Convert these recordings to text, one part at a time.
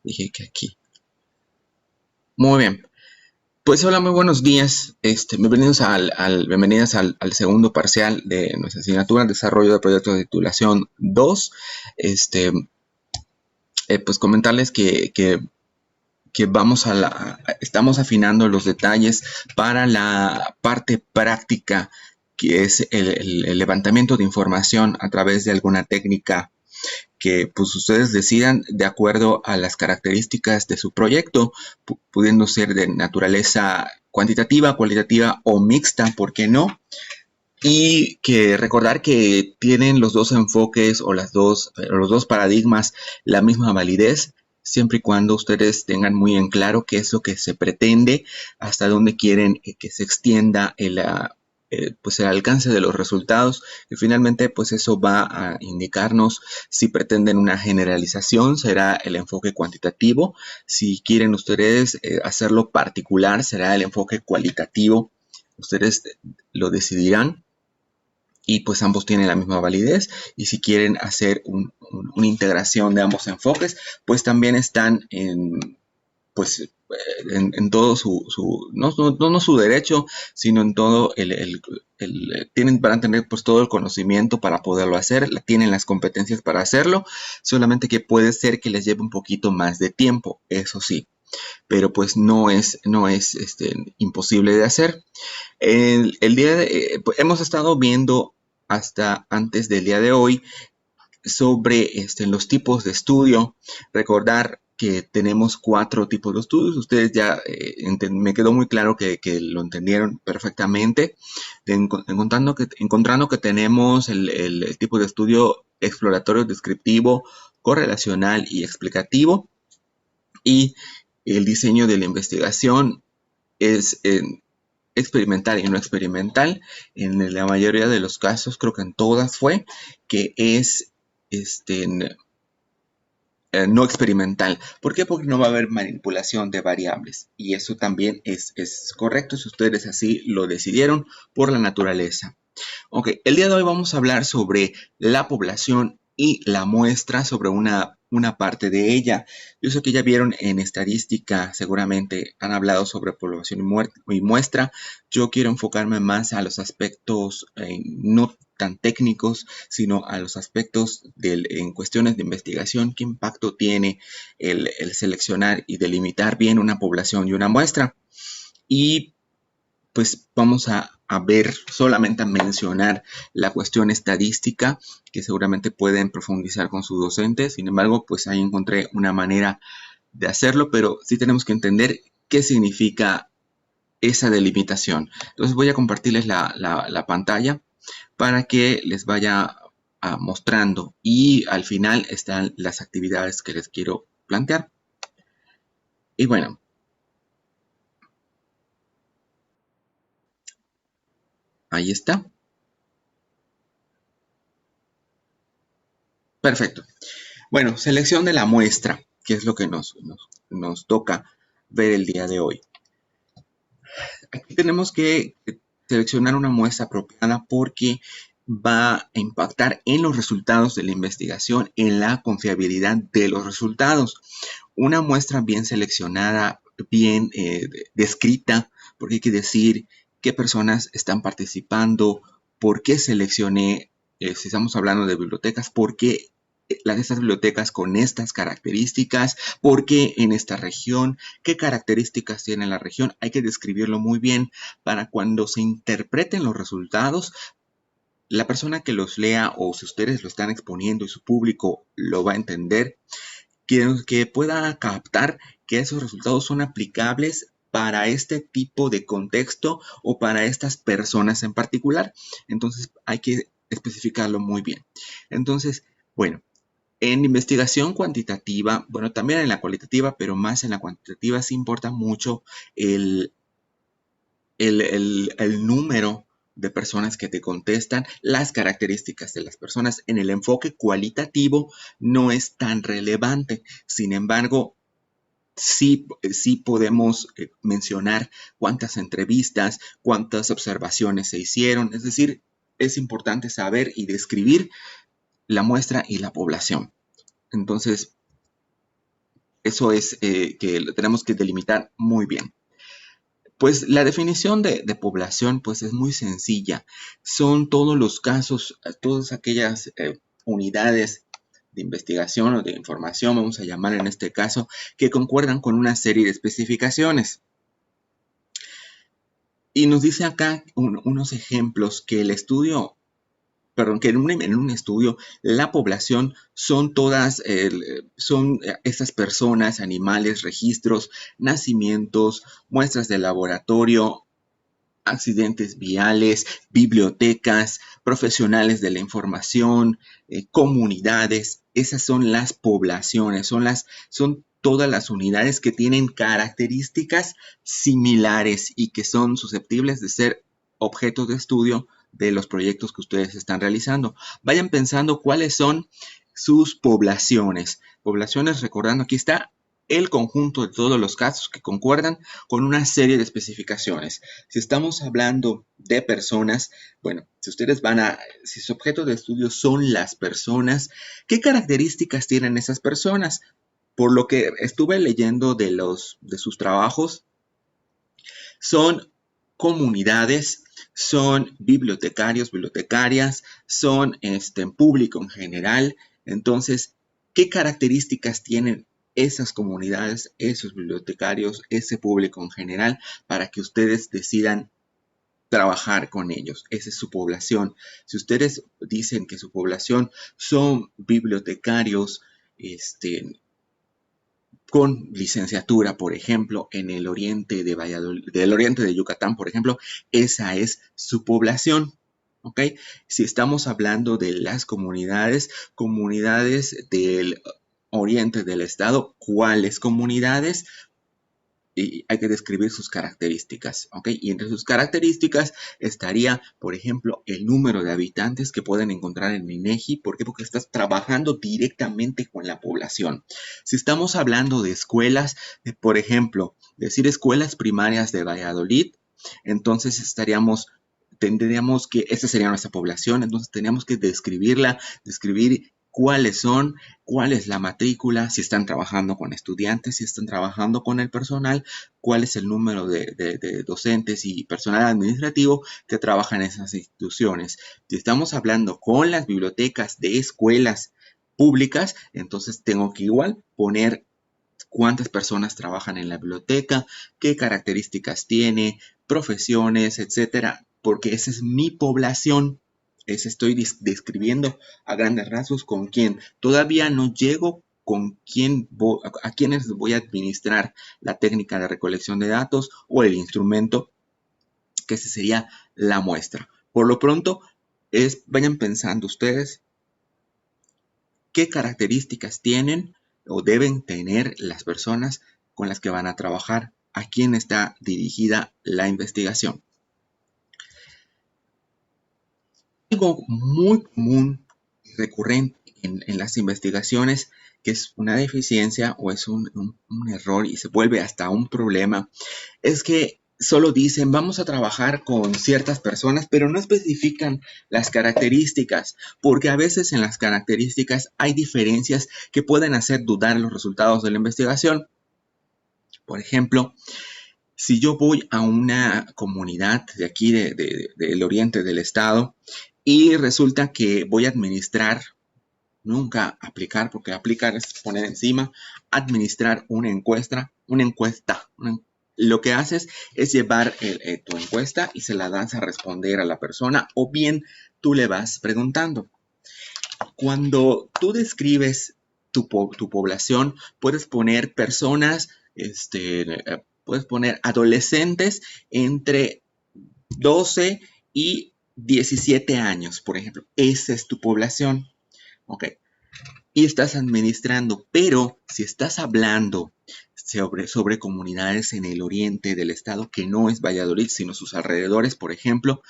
Dije que aquí. Muy bien. Pues hola, muy buenos días. Bienvenidos bienvenidas al segundo parcial de nuestra asignatura Desarrollo de Proyectos de Titulación 2. Este, pues comentarles que estamos afinando los detalles para la parte práctica, que es el levantamiento de información a través de alguna técnica que pues ustedes decidan de acuerdo a las características de su proyecto, pudiendo ser de naturaleza cuantitativa, cualitativa o mixta, ¿por qué no? Y que recordar que tienen los dos enfoques o los dos paradigmas la misma validez, siempre y cuando ustedes tengan muy en claro qué es lo que se pretende, hasta dónde quieren que se extienda pues el alcance de los resultados, y finalmente pues eso va a indicarnos si pretenden una generalización, será el enfoque cuantitativo; si quieren ustedes hacerlo particular, será el enfoque cualitativo. Ustedes lo decidirán, y pues ambos tienen la misma validez. Y si quieren hacer una integración de ambos enfoques, pues también están pues, en todo no su derecho, sino en todo van a tener pues todo el conocimiento para poderlo hacer, tienen las competencias para hacerlo, solamente que puede ser que les lleve un poquito más de tiempo, eso sí, pero pues no es imposible de hacer. El día pues, hemos estado viendo hasta antes del día de hoy sobre los tipos de estudio. Recordar que tenemos 4 tipos de estudios. Ustedes ya me quedó muy claro que lo entendieron perfectamente. Encontrando que tenemos el tipo de estudio exploratorio, descriptivo, correlacional y explicativo. Y el diseño de la investigación es experimental y no experimental. En la mayoría de los casos, creo que en todas fue, que es no experimental. ¿Por qué? Porque no va a haber manipulación de variables. Y eso también es correcto si ustedes así lo decidieron por la naturaleza. Ok, el día de hoy vamos a hablar sobre la población y la muestra, sobre una parte de ella. Yo sé que ya vieron en estadística, seguramente han hablado sobre población y muestra. Yo quiero enfocarme más a los aspectos no tan técnicos, sino a los aspectos en cuestiones de investigación, qué impacto tiene el seleccionar y delimitar bien una población y una muestra. Y pues vamos a ver, solamente a mencionar la cuestión estadística, que seguramente pueden profundizar con su docente. Sin embargo, pues ahí encontré una manera de hacerlo, pero sí tenemos que entender qué significa esa delimitación. Entonces voy a compartirles la pantalla para que les vaya mostrando, y al final están las actividades que les quiero plantear. Y bueno, ahí está. Perfecto. Bueno, selección de la muestra, que es lo que nos toca ver el día de hoy. Aquí tenemos que seleccionar una muestra apropiada porque va a impactar en los resultados de la investigación, en la confiabilidad de los resultados. Una muestra bien seleccionada, bien descrita, porque hay que decir qué personas están participando, por qué seleccioné, si estamos hablando de bibliotecas, por qué las de estas bibliotecas con estas características, por qué en esta región, qué características tiene la región. Hay que describirlo muy bien para cuando se interpreten los resultados, la persona que los lea, o si ustedes lo están exponiendo y su público lo va a entender, que pueda captar que esos resultados son aplicables para este tipo de contexto o para estas personas en particular. Entonces hay que especificarlo muy bien. Entonces, bueno, en investigación cuantitativa, bueno, también en la cualitativa, pero más en la cuantitativa, sí importa mucho el, el número de personas que te contestan, las características de las personas. En el enfoque cualitativo no es tan relevante. Sin embargo, sí podemos mencionar cuántas entrevistas, cuántas observaciones se hicieron. Es decir, es importante saber y describir la muestra y la población. Entonces, Eso es que lo tenemos que delimitar muy bien. Pues la definición de población pues es muy sencilla. Son todos los casos, todas aquellas unidades de investigación o de información, vamos a llamar en este caso, que concuerdan con una serie de especificaciones. Y nos dice acá unos ejemplos que el estudio, perdón, que en un estudio la población son todas, son estas personas, animales, registros, nacimientos, muestras de laboratorio, accidentes viales, bibliotecas, profesionales de la información, comunidades. Esas son las poblaciones, son todas las unidades que tienen características similares y que son susceptibles de ser objeto de estudio de los proyectos que ustedes están realizando. Vayan pensando cuáles son sus poblaciones. Poblaciones, recordando, aquí está el conjunto de todos los casos que concuerdan con una serie de especificaciones. Si estamos hablando de personas, bueno, si su objeto de estudio son las personas, ¿qué características tienen esas personas? Por lo que estuve leyendo de sus trabajos, son comunidades, son bibliotecarios, bibliotecarias, son público en general. Entonces, ¿qué características tienen esas comunidades, esos bibliotecarios, ese público en general, para que ustedes decidan trabajar con ellos? Esa es su población. Si ustedes dicen que su población son bibliotecarios, con licenciatura, por ejemplo, en el oriente de Valladolid, del oriente de Yucatán, por ejemplo, esa es su población. ¿Ok? Si estamos hablando de las comunidades, comunidades del oriente del estado, ¿cuáles comunidades? Y hay que describir sus características, ¿ok? Y entre sus características estaría, por ejemplo, el número de habitantes que pueden encontrar en INEGI. ¿Por qué? Porque estás trabajando directamente con la población. Si estamos hablando de escuelas, por ejemplo, decir escuelas primarias de Valladolid, entonces tendríamos que, esta sería nuestra población, entonces teníamos que describirla, describir cuáles son, cuál es la matrícula, si están trabajando con estudiantes, si están trabajando con el personal, cuál es el número de docentes y personal administrativo que trabaja en esas instituciones. Si estamos hablando con las bibliotecas de escuelas públicas, entonces tengo que igual poner cuántas personas trabajan en la biblioteca, qué características tiene, profesiones, etcétera, porque esa es mi población. Esa estoy describiendo a grandes rasgos con quién. Todavía no llego con quién a quienes voy a administrar la técnica de recolección de datos o el instrumento, que ese sería la muestra. Por lo pronto, vayan pensando ustedes qué características tienen o deben tener las personas con las que van a trabajar, a quién está dirigida la investigación. Algo muy común y recurrente en las investigaciones, que es una deficiencia o es un error y se vuelve hasta un problema, es que solo dicen vamos a trabajar con ciertas personas, pero no especifican las características, porque a veces en las características hay diferencias que pueden hacer dudar los resultados de la investigación. Por ejemplo, si yo voy a una comunidad de aquí del oriente del estado y resulta que voy a administrar, nunca aplicar, porque aplicar es poner encima, administrar lo que haces es llevar tu encuesta y se la das a responder a la persona, o bien tú le vas preguntando. Cuando tú describes tu población, puedes poner personas, puedes poner adolescentes entre 12 y 17 años, por ejemplo. Esa es tu población. Ok. Y estás administrando, pero si estás hablando sobre comunidades en el oriente del estado, que no es Valladolid, sino sus alrededores, por ejemplo,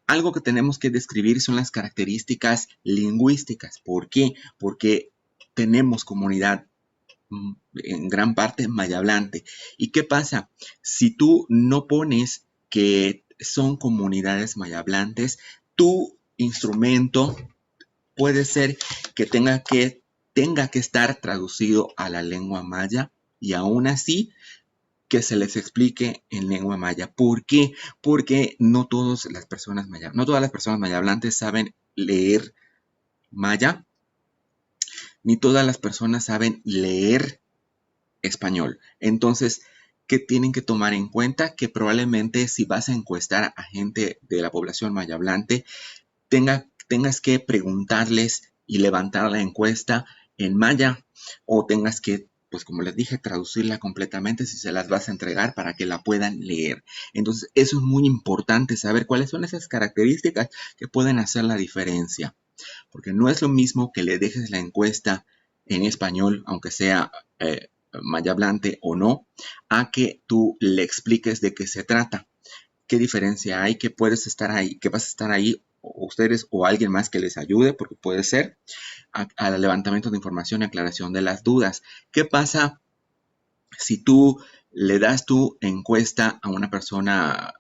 algo que tenemos que describir son las características lingüísticas. ¿Por qué? Porque tenemos comunidad en gran parte mayablante. ¿Y qué pasa? Si tú no pones que son comunidades mayablantes, tu instrumento puede ser que tenga que estar traducido a la lengua maya, y aún así que se les explique en lengua maya. ¿Por qué? Porque no todas las personas mayablantes saben leer maya, ni todas las personas saben leer español. Entonces, ¿qué tienen que tomar en cuenta? Que probablemente si vas a encuestar a gente de la población mayablante, tengas que preguntarles y levantar la encuesta en maya, o tengas que, pues como les dije, traducirla completamente si se las vas a entregar para que la puedan leer. Entonces, eso es muy importante, saber cuáles son esas características que pueden hacer la diferencia, porque no es lo mismo que le dejes la encuesta en español, aunque sea mayablante o no, a que tú le expliques de qué se trata, qué diferencia hay, que puedes estar ahí, que vas a estar ahí, o ustedes o alguien más que les ayude, porque puede ser, al levantamiento de información y aclaración de las dudas. ¿Qué pasa si tú le das tu encuesta a una persona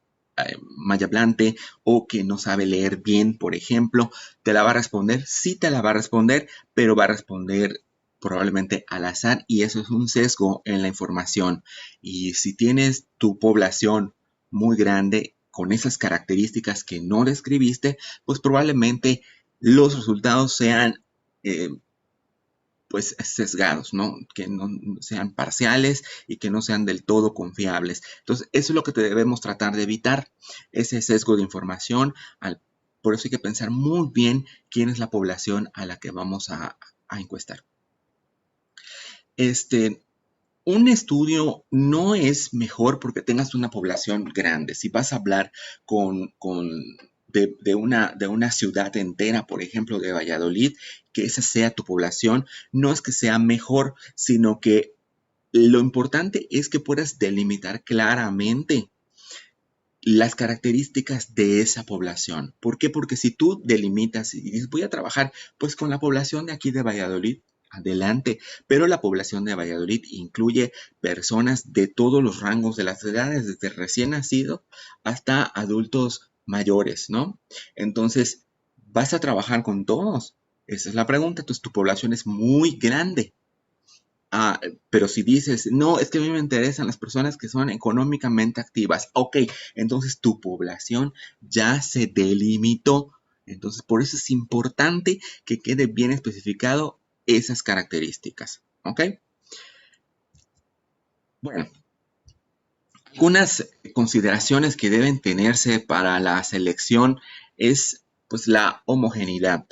mayablante o que no sabe leer bien, por ejemplo? ¿Te la va a responder? Sí te la va a responder, pero va a responder probablemente al azar, y eso es un sesgo en la información. Y si tienes tu población muy grande con esas características que no describiste, pues probablemente los resultados sean pues sesgados, ¿no? Que no sean parciales y que no sean del todo confiables. Entonces, eso es lo que debemos tratar de evitar, ese sesgo de información. Por eso hay que pensar muy bien quién es la población a la que vamos a encuestar. Un estudio no es mejor porque tengas una población grande. Si vas a hablar de una ciudad entera, por ejemplo, de Valladolid, que esa sea tu población, no es que sea mejor, sino que lo importante es que puedas delimitar claramente las características de esa población. ¿Por qué? Porque si tú delimitas y dices, voy a trabajar pues con la población de aquí de Valladolid, adelante, pero la población de Valladolid incluye personas de todos los rangos de las edades, desde recién nacido hasta adultos mayores, ¿no? Entonces, ¿vas a trabajar con todos? Esa es la pregunta. Entonces, tu población es muy grande. Ah, pero si dices, no, es que a mí me interesan las personas que son económicamente activas. Ok, entonces tu población ya se delimitó. Entonces, por eso es importante que quede bien especificado esas características. Ok. Bueno, algunas consideraciones que deben tenerse para la selección es pues la homogeneidad.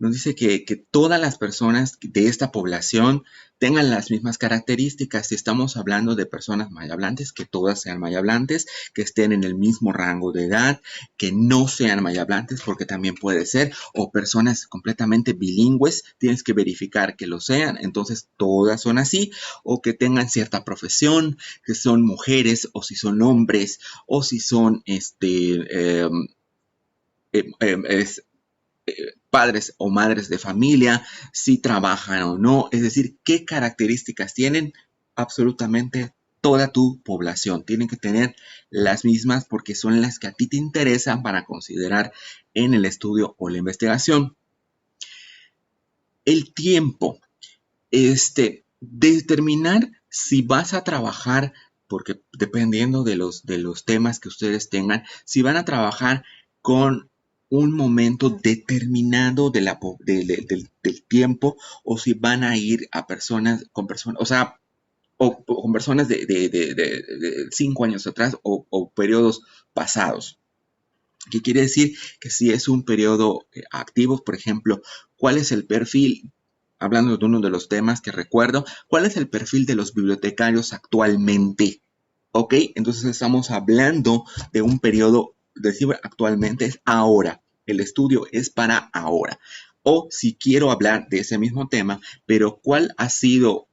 Nos dice que todas las personas de esta población tengan las mismas características. Si estamos hablando de personas mayablantes, que todas sean mayablantes, que estén en el mismo rango de edad, que no sean mayablantes, porque también puede ser, o personas completamente bilingües, tienes que verificar que lo sean, entonces todas son así, o que tengan cierta profesión, que son mujeres, o si son hombres, o si son es, padres o madres de familia, si trabajan o no, es decir, qué características tienen absolutamente toda tu población. Tienen que tener las mismas porque son las que a ti te interesan para considerar en el estudio o la investigación. El tiempo, determinar si vas a trabajar, porque dependiendo de los temas que ustedes tengan, si van a trabajar con un momento determinado del tiempo, o si van a ir a personas, con personas, o sea, o con personas de 5 años atrás, o periodos pasados. ¿Qué quiere decir? Que si es un periodo activo, por ejemplo, ¿cuál es el perfil? Hablando de uno de los temas que recuerdo, ¿cuál es el perfil de los bibliotecarios actualmente? ¿Ok? Entonces estamos hablando de un periodo, decir actualmente es ahora. El estudio es para ahora. O si quiero hablar de ese mismo tema, pero ¿cuál ha sido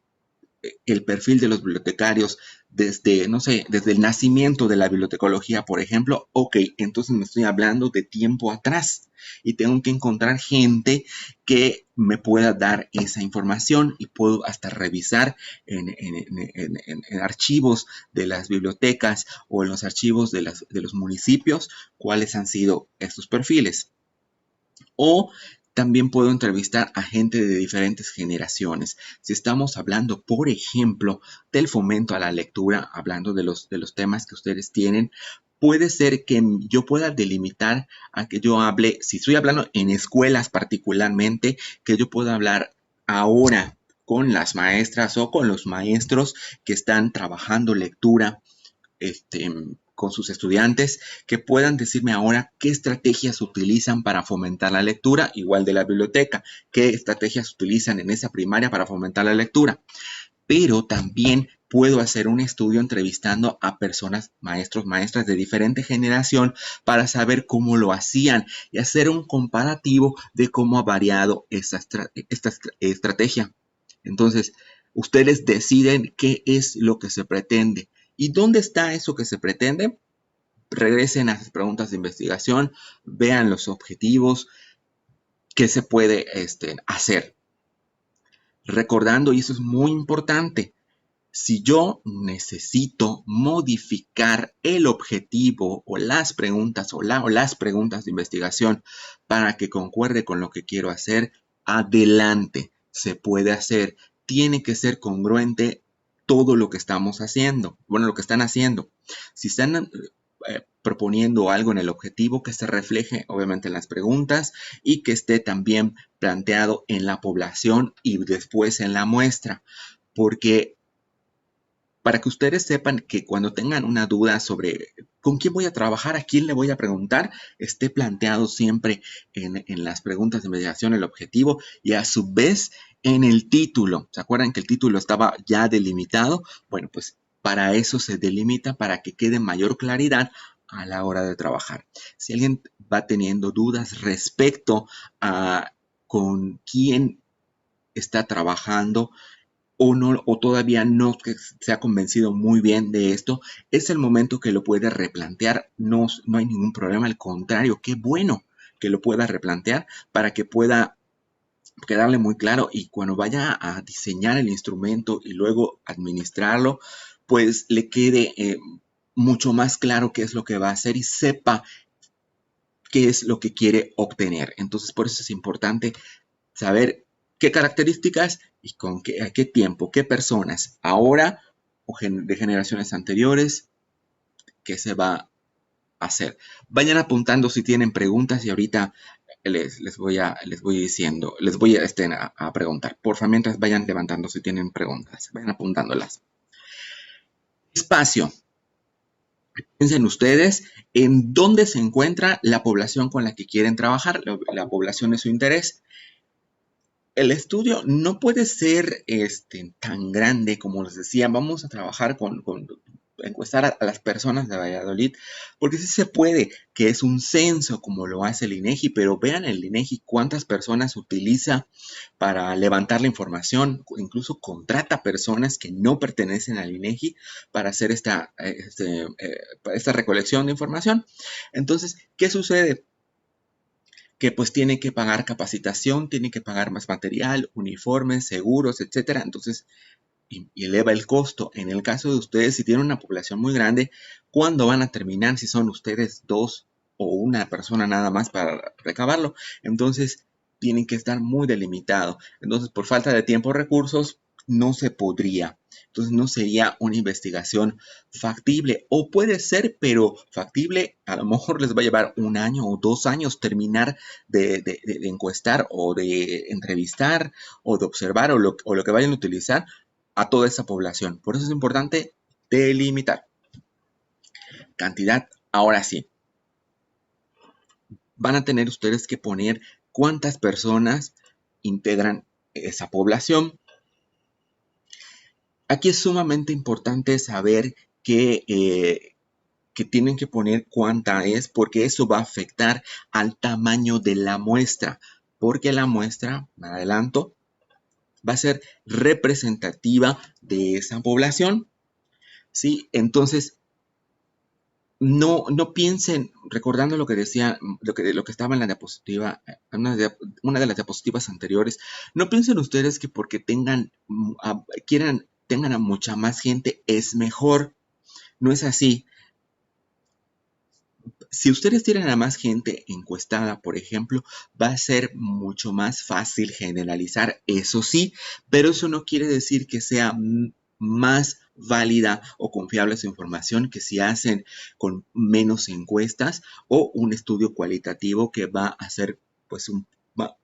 el perfil de los bibliotecarios desde, no sé, desde el nacimiento de la bibliotecología, por ejemplo? Ok, entonces me estoy hablando de tiempo atrás y tengo que encontrar gente que me pueda dar esa información, y puedo hasta revisar en archivos de las bibliotecas o en los archivos de los municipios cuáles han sido estos perfiles. O también puedo entrevistar a gente de diferentes generaciones. Si estamos hablando, por ejemplo, del fomento a la lectura, hablando de los temas que ustedes tienen, puede ser que yo pueda delimitar a que yo hable, si estoy hablando en escuelas particularmente, que yo pueda hablar ahora con las maestras o con los maestros que están trabajando lectura este, con sus estudiantes, que puedan decirme ahora qué estrategias utilizan para fomentar la lectura, igual de la biblioteca, qué estrategias utilizan en esa primaria para fomentar la lectura. Pero también puedo hacer un estudio entrevistando a personas, maestros, maestras de diferente generación para saber cómo lo hacían y hacer un comparativo de cómo ha variado esta estrategia. Entonces, ustedes deciden qué es lo que se pretende. ¿Y dónde está eso que se pretende? Regresen a las preguntas de investigación, vean los objetivos, qué se puede hacer. Recordando, y eso es muy importante, si yo necesito modificar el objetivo o las preguntas o las preguntas de investigación para que concuerde con lo que quiero hacer, adelante, se puede hacer. Tiene que ser congruente todo lo que estamos haciendo, bueno, lo que están haciendo. Si están proponiendo algo en el objetivo, que se refleje obviamente en las preguntas y que esté también planteado en la población y después en la muestra, porque para que ustedes sepan que cuando tengan una duda sobre con quién voy a trabajar, a quién le voy a preguntar, esté planteado siempre en las preguntas de investigación el objetivo y a su vez en el título. ¿Se acuerdan que el título estaba ya delimitado? Bueno, pues para eso se delimita, para que quede mayor claridad a la hora de trabajar. Si alguien va teniendo dudas respecto a con quién está trabajando, o no, o todavía no se ha convencido muy bien de esto, es el momento que lo puede replantear. No, no hay ningún problema, al contrario, qué bueno que lo pueda replantear para que pueda quedarle muy claro y cuando vaya a diseñar el instrumento y luego administrarlo, pues le quede mucho más claro qué es lo que va a hacer y sepa qué es lo que quiere obtener. Entonces, por eso es importante saber qué características y con qué, a qué tiempo, qué personas, ahora o de generaciones anteriores, qué se va a hacer. Vayan apuntando si tienen preguntas y ahorita les voy diciendo, les voy a preguntar. Porfa, mientras vayan levantando si tienen preguntas, vayan apuntándolas. Espacio. Piensen ustedes en dónde se encuentra la población con la que quieren trabajar, la población de su interés. El estudio no puede ser tan grande como les decía. Vamos a trabajar con encuestar a las personas de Valladolid, porque sí se puede, que es un censo como lo hace el INEGI, pero vean el INEGI cuántas personas utiliza para levantar la información, incluso contrata personas que no pertenecen al INEGI para hacer esta recolección de información. Entonces, ¿qué sucede? Que pues tiene que pagar capacitación, tiene que pagar más material, uniformes, seguros, etcétera. Entonces, y eleva el costo. En el caso de ustedes, si tienen una población muy grande, ¿cuándo van a terminar? Si son ustedes dos o una persona nada más para recabarlo. Entonces, tienen que estar muy delimitados. Entonces, por falta de tiempo o recursos, no se podría. Entonces, no sería una investigación factible. O puede ser, pero factible, a lo mejor les va a llevar 1 año o 2 años terminar de encuestar o de entrevistar o de observar o lo que vayan a utilizar a toda esa población. Por eso es importante delimitar. Cantidad, ahora sí. Van a tener ustedes que poner cuántas personas integran esa población. Aquí es sumamente importante saber que tienen que poner cuánta es, porque eso va a afectar al tamaño de la muestra, porque la muestra, me adelanto, va a ser representativa de esa población. ¿Sí? Entonces, no piensen, recordando lo que decía, lo que estaba en la diapositiva, una de las diapositivas anteriores, no piensen ustedes que porque tengan a mucha más gente es mejor. No es así. Si ustedes tienen a más gente encuestada, por ejemplo, va a ser mucho más fácil generalizar, eso sí, pero eso no quiere decir que sea más válida o confiable su información que si hacen con menos encuestas o un estudio cualitativo que va a ser pues un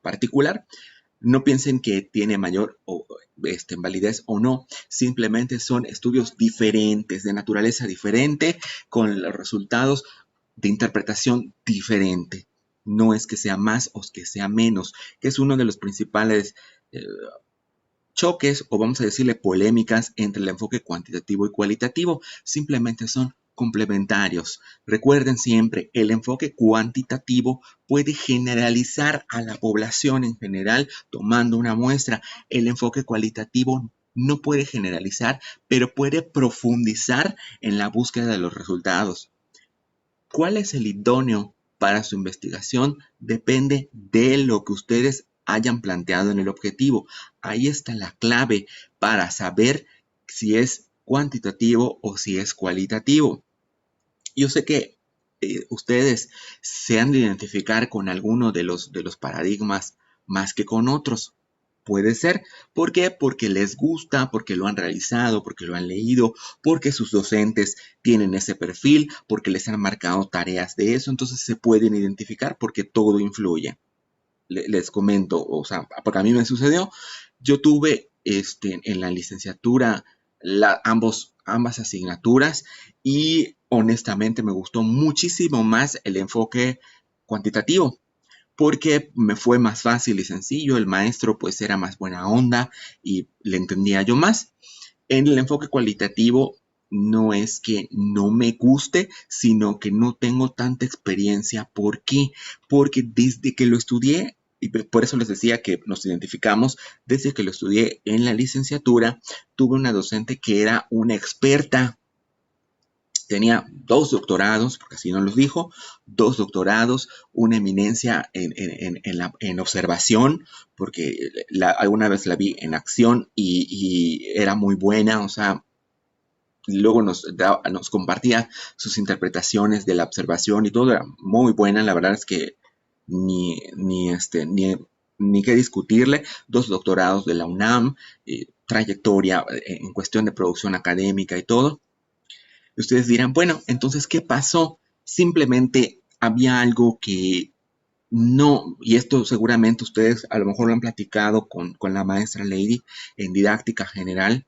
particular. No piensen que tiene mayor validez o no, simplemente son estudios diferentes, de naturaleza diferente, con los resultados de interpretación diferente. No es que sea más o que sea menos, que es uno de los principales choques o vamos a decirle polémicas entre el enfoque cuantitativo y cualitativo. Simplemente son complementarios. Recuerden siempre, el enfoque cuantitativo puede generalizar a la población en general tomando una muestra. El enfoque cualitativo no puede generalizar, pero puede profundizar en la búsqueda de los resultados. ¿Cuál es el idóneo para su investigación? Depende de lo que ustedes hayan planteado en el objetivo. Ahí está la clave para saber si es cuantitativo o si es cualitativo. Yo sé que ustedes se han de identificar con alguno de los paradigmas más que con otros. Puede ser. ¿Por qué? Porque les gusta, porque lo han realizado, porque lo han leído, porque sus docentes tienen ese perfil, porque les han marcado tareas de eso. Entonces se pueden identificar porque todo influye. Les comento, o sea, porque a mí me sucedió. Yo tuve en la licenciatura ambas asignaturas y honestamente me gustó muchísimo más el enfoque cuantitativo porque me fue más fácil y sencillo, el maestro pues era más buena onda y le entendía yo más. En el enfoque cualitativo no es que no me guste, sino que no tengo tanta experiencia. ¿Por qué? Porque desde que lo estudié, y por eso les decía que nos identificamos, desde que lo estudié en la licenciatura, tuve una docente que era una experta. Tenía 2 doctorados, porque así nos los dijo, 2 doctorados, una eminencia en observación, porque alguna vez la vi en acción y era muy buena, o sea, luego nos compartía sus interpretaciones de la observación y todo era muy buena, la verdad es que ni qué discutirle, 2 doctorados de la UNAM, trayectoria en cuestión de producción académica y todo. Y ustedes dirán, bueno, entonces, ¿qué pasó? Simplemente había algo que no, y esto seguramente ustedes a lo mejor lo han platicado con la maestra Lady en didáctica general,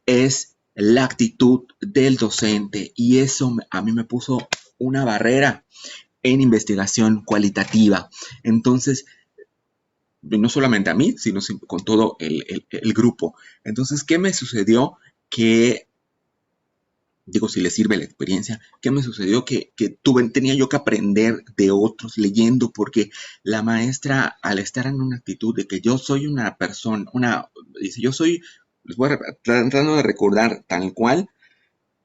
es la actitud del docente y eso a mí me puso una barrera en investigación cualitativa. Entonces, no solamente a mí, sino con todo el grupo. Entonces, ¿qué me sucedió? Que digo, si les sirve la experiencia, ¿qué me sucedió? Que tenía yo que aprender de otros leyendo, porque la maestra, al estar en una actitud de que yo soy una persona, dice, yo soy, les voy tratando de recordar tal cual,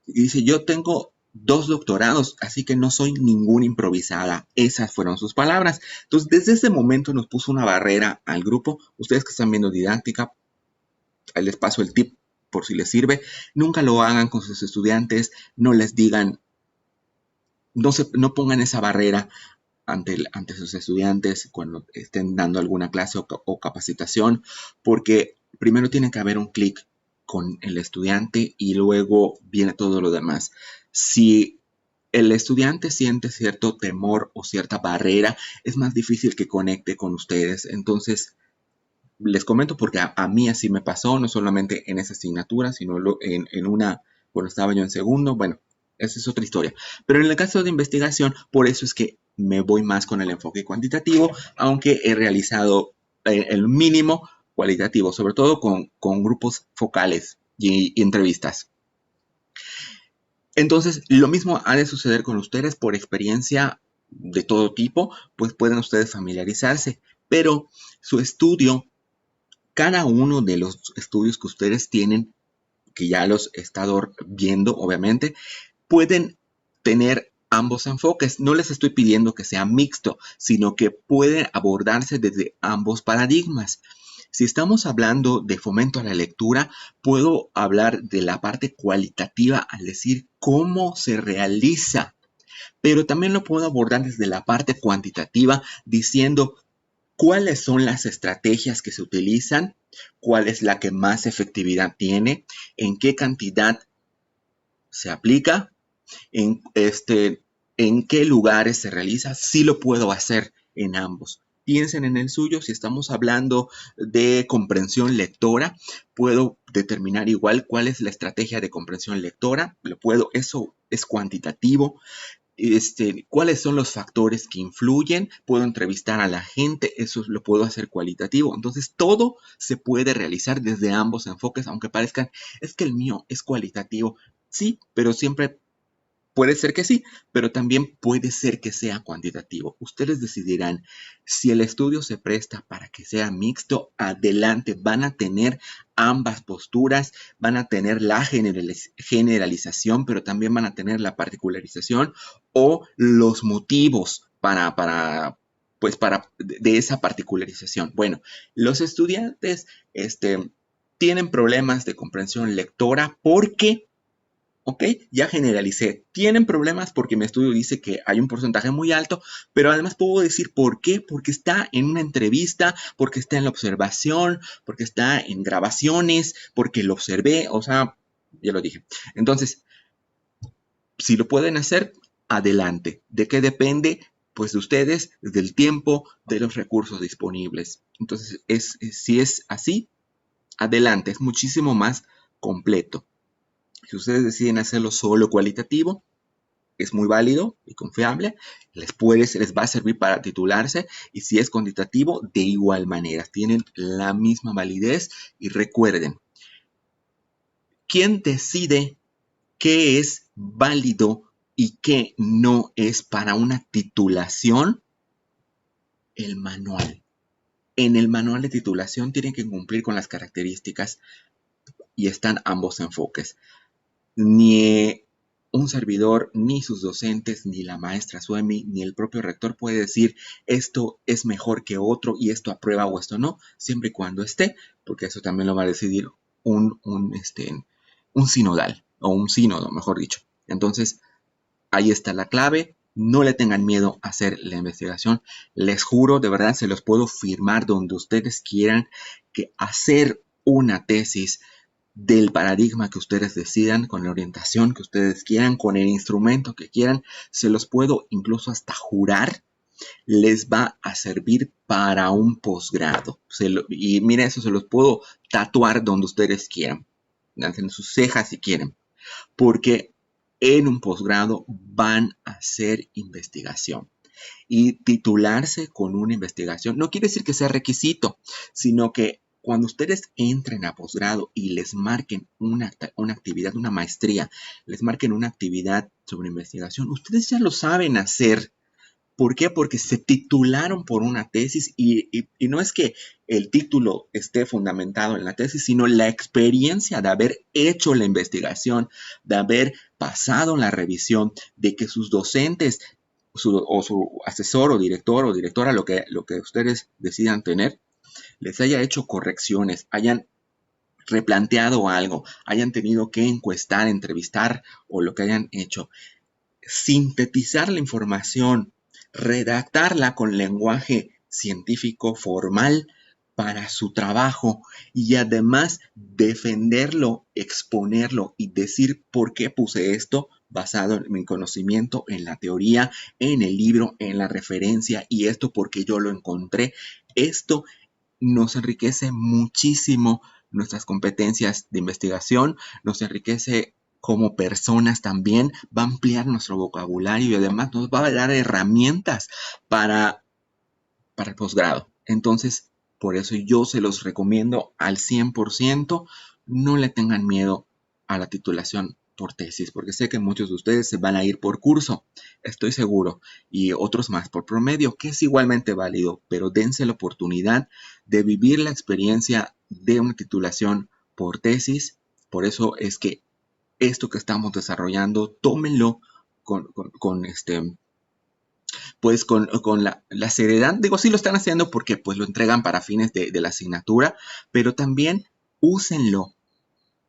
y dice, yo tengo 2 doctorados, así que no soy ninguna improvisada. Esas fueron sus palabras. Entonces, desde ese momento nos puso una barrera al grupo. Ustedes que están viendo didáctica, ahí les paso el tip por si les sirve. Nunca lo hagan con sus estudiantes, no les digan, no pongan esa barrera ante sus estudiantes cuando estén dando alguna clase o capacitación, porque primero tiene que haber un clic con el estudiante y luego viene todo lo demás. Si el estudiante siente cierto temor o cierta barrera, es más difícil que conecte con ustedes. Entonces, les comento porque a mí así me pasó, no solamente en esa asignatura, sino en una, cuando estaba yo en segundo, bueno, esa es otra historia. Pero en el caso de investigación, por eso es que me voy más con el enfoque cuantitativo, aunque he realizado el mínimo cualitativo, sobre todo con grupos focales y entrevistas. Entonces, lo mismo ha de suceder con ustedes por experiencia de todo tipo, pues pueden ustedes familiarizarse, pero su estudio, cada uno de los estudios que ustedes tienen, que ya los he estado viendo, obviamente, pueden tener ambos enfoques. No les estoy pidiendo que sea mixto, sino que pueden abordarse desde ambos paradigmas. Si estamos hablando de fomento a la lectura, puedo hablar de la parte cualitativa al decir cómo se realiza pero también lo puedo abordar desde la parte cuantitativa diciendo cuáles son las estrategias que se utilizan, cuál es la que más efectividad tiene, en qué cantidad se aplica, en qué lugares se realiza, sí lo puedo hacer en ambos. Piensen en el suyo, si estamos hablando de comprensión lectora, puedo determinar igual cuál es la estrategia de comprensión lectora, eso es cuantitativo. Cuáles son los factores que influyen, puedo entrevistar a la gente, eso lo puedo hacer cualitativo. Entonces, todo se puede realizar desde ambos enfoques, aunque parezcan, es que el mío es cualitativo. Sí, pero siempre puede ser que sí, pero también puede ser que sea cuantitativo. Ustedes decidirán si el estudio se presta para que sea mixto, adelante, van a tener ambas posturas, van a tener la generalización, pero también van a tener la particularización o los motivos de esa particularización. Bueno, los estudiantes tienen problemas de comprensión lectora porque ¿ok? Ya generalicé. Tienen problemas porque mi estudio dice que hay un porcentaje muy alto, pero además puedo decir por qué. Porque está en una entrevista, porque está en la observación, porque está en grabaciones, porque lo observé, o sea, ya lo dije. Entonces, si lo pueden hacer, adelante. ¿De qué depende? Pues de ustedes, del tiempo, de los recursos disponibles. Entonces, si es así, adelante. Es muchísimo más completo. Si ustedes deciden hacerlo solo cualitativo, es muy válido y confiable, les va a servir para titularse, y si es cuantitativo, de igual manera, tienen la misma validez. Y recuerden, ¿quién decide qué es válido y qué no es para una titulación? El manual. En el manual de titulación tienen que cumplir con las características y están ambos enfoques. Ni un servidor, ni sus docentes, ni la maestra Suemi, ni el propio rector puede decir esto es mejor que otro y esto aprueba o esto no, siempre y cuando esté, porque eso también lo va a decidir un sinodal o un sínodo, mejor dicho. Entonces, ahí está la clave. No le tengan miedo a hacer la investigación. Les juro, de verdad, se los puedo firmar donde ustedes quieran, que hacer una tesis del paradigma que ustedes decidan, con la orientación que ustedes quieran, con el instrumento que quieran, se los puedo incluso hasta jurar, les va a servir para un posgrado. Y mira, eso se los puedo tatuar donde ustedes quieran, en sus cejas si quieren, porque en un posgrado van a hacer investigación. Y titularse con una investigación no quiere decir que sea requisito, sino que cuando ustedes entren a posgrado y les marquen una actividad, una maestría, les marquen una actividad sobre investigación, ustedes ya lo saben hacer. ¿Por qué? Porque se titularon por una tesis y no es que el título esté fundamentado en la tesis, sino la experiencia de haber hecho la investigación, de haber pasado la revisión, de que sus docentes su asesor o directora, lo que ustedes decidan tener, les haya hecho correcciones, hayan replanteado algo, hayan tenido que encuestar, entrevistar o lo que hayan hecho, sintetizar la información, redactarla con lenguaje científico formal para su trabajo y además defenderlo, exponerlo y decir por qué puse esto basado en mi conocimiento, en la teoría, en el libro, en la referencia, y esto porque yo lo encontré. Esto nos enriquece muchísimo nuestras competencias de investigación, nos enriquece como personas también, va a ampliar nuestro vocabulario y además nos va a dar herramientas para, para el posgrado. Entonces, por eso yo se los recomiendo al 100%, no le tengan miedo a la titulación por tesis, porque sé que muchos de ustedes se van a ir por curso, estoy seguro, y otros más por promedio, que es igualmente válido, pero dense la oportunidad de vivir la experiencia de una titulación por tesis. Por eso es que esto que estamos desarrollando, tómenlo con pues con la seriedad. Digo, sí lo están haciendo porque pues lo entregan para fines de la asignatura, pero también úsenlo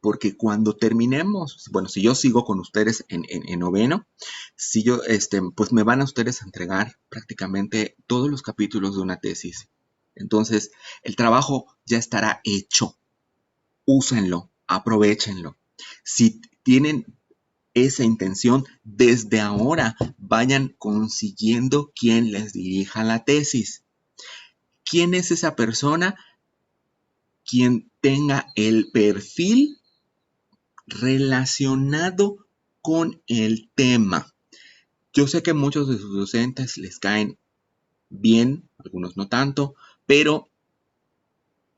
porque cuando terminemos, bueno, si yo sigo con ustedes en noveno, si yo, pues me van a ustedes a entregar prácticamente todos los capítulos de una tesis. Entonces, el trabajo ya estará hecho. Úsenlo, aprovéchenlo. Si tienen esa intención, desde ahora vayan consiguiendo quien les dirija la tesis. ¿Quién es esa persona? Quien tenga el perfil relacionado con el tema. Yo sé que muchos de sus docentes les caen bien, algunos no tanto, pero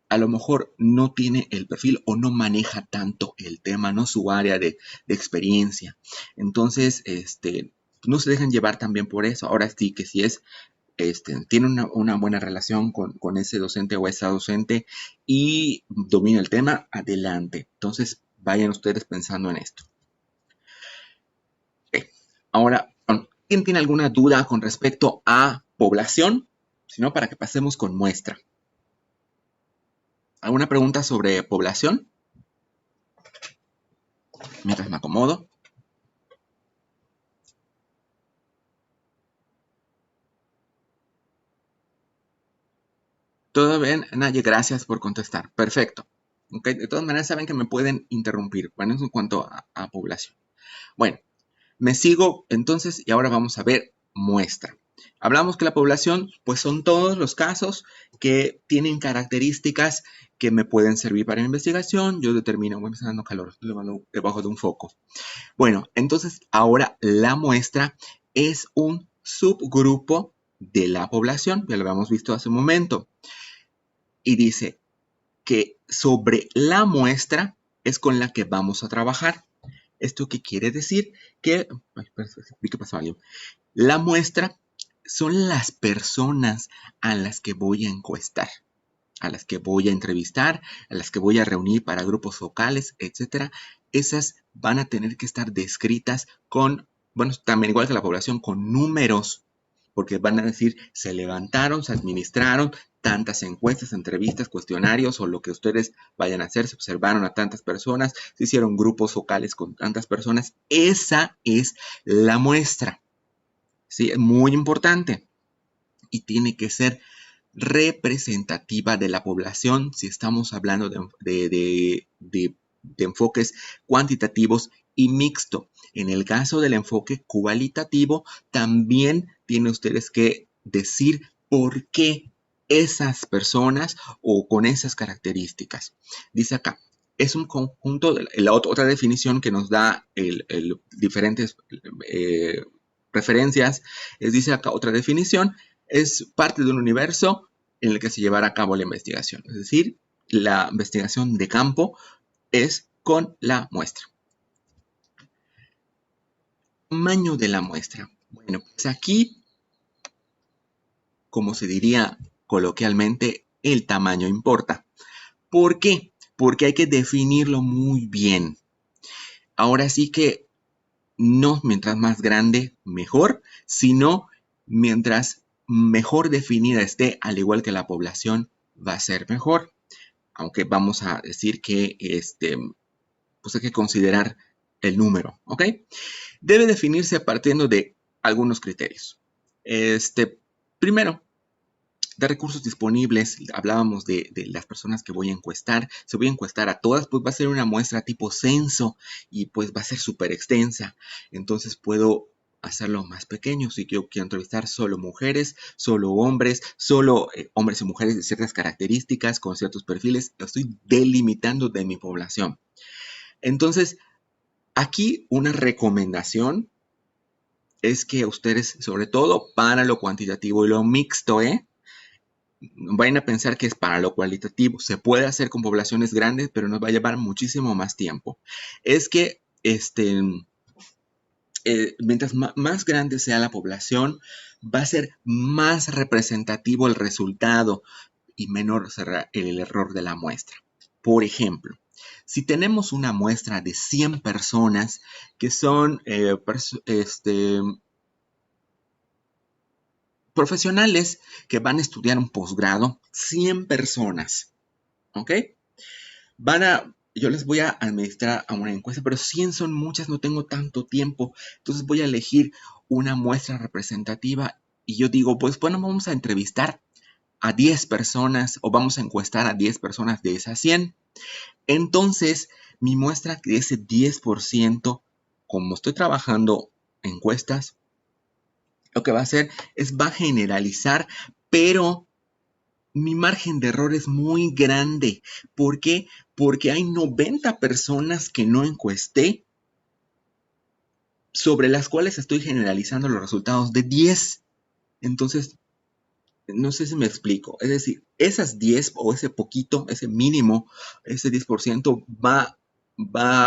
a lo mejor no tiene el perfil o no maneja tanto el tema, no su área de experiencia. Entonces, no se dejen llevar también por eso. Ahora sí que si es, tiene una buena relación con ese docente o esa docente y domina el tema, adelante. Entonces, vayan ustedes pensando en esto. Okay. Ahora, ¿quién tiene alguna duda con respecto a población? Si no, para que pasemos con muestra. ¿Alguna pregunta sobre población? Mientras me acomodo. Todo bien, Naye, gracias por contestar. Perfecto. Okay. De todas maneras, saben que me pueden interrumpir. Bueno, eso en cuanto a población. Bueno, me sigo entonces y ahora vamos a ver muestra. Hablamos que la población, pues son todos los casos que tienen características que me pueden servir para la investigación. Yo determino, bueno, me está dando calor, estoy debajo de un foco. Bueno, entonces ahora la muestra es un subgrupo de la población, ya lo habíamos visto hace un momento. Y dice que sobre la muestra es con la que vamos a trabajar. ¿Esto qué quiere decir? Que, ¿qué pasó alguien? La muestra son las personas a las que voy a encuestar, a las que voy a entrevistar, a las que voy a reunir para grupos focales, etcétera. Esas van a tener que estar descritas con, bueno, también igual que la población, con números, porque van a decir, se levantaron, se administraron tantas encuestas, entrevistas, cuestionarios o lo que ustedes vayan a hacer, se observaron a tantas personas, se hicieron grupos focales con tantas personas. Esa es la muestra. ¿Sí? Es muy importante y tiene que ser representativa de la población si estamos hablando de enfoques cuantitativos y mixto. En el caso del enfoque cualitativo, también tienen ustedes que decir por qué esas personas o con esas características. Dice acá, es un conjunto, la otra definición que nos da diferentes referencias, dice acá otra definición, es parte de un universo en el que se llevará a cabo la investigación. Es decir, la investigación de campo es con la muestra. Tamaño de la muestra. Bueno, pues aquí, como se diría coloquialmente, el tamaño importa. ¿Por qué? Porque hay que definirlo muy bien. Ahora sí que no mientras más grande, mejor, sino mientras mejor definida esté, al igual que la población, va a ser mejor. Aunque vamos a decir que pues hay que considerar el número, ¿ok? Debe definirse partiendo de algunos criterios. Primero, de recursos disponibles, hablábamos de las personas que voy a encuestar. Si voy a encuestar a todas, pues va a ser una muestra tipo censo y pues va a ser súper extensa. Entonces puedo hacerlo más pequeño. Si yo quiero entrevistar solo mujeres, solo hombres, solo hombres y mujeres de ciertas características, con ciertos perfiles, lo estoy delimitando de mi población. Entonces, aquí una recomendación es que ustedes, sobre todo para lo cuantitativo y lo mixto, vayan a pensar que es para lo cualitativo. Se puede hacer con poblaciones grandes, pero nos va a llevar muchísimo más tiempo. Es que mientras más grande sea la población, va a ser más representativo el resultado y menor será el error de la muestra. Por ejemplo, si tenemos una muestra de 100 personas que son profesionales que van a estudiar un posgrado, 100 personas, ¿ok? yo les voy a administrar a una encuesta, pero 100 son muchas, no tengo tanto tiempo. Entonces voy a elegir una muestra representativa y yo digo, pues bueno, vamos a entrevistar a 10 personas o vamos a encuestar a 10 personas de esas 100. Entonces, mi muestra de ese 10%, como estoy trabajando encuestas, lo que va a hacer es va a generalizar, pero mi margen de error es muy grande. ¿Por qué? Porque hay 90 personas que no encuesté, sobre las cuales estoy generalizando los resultados de 10. Entonces, no sé si me explico. Es decir, esas 10 o ese poquito, ese mínimo, ese 10% va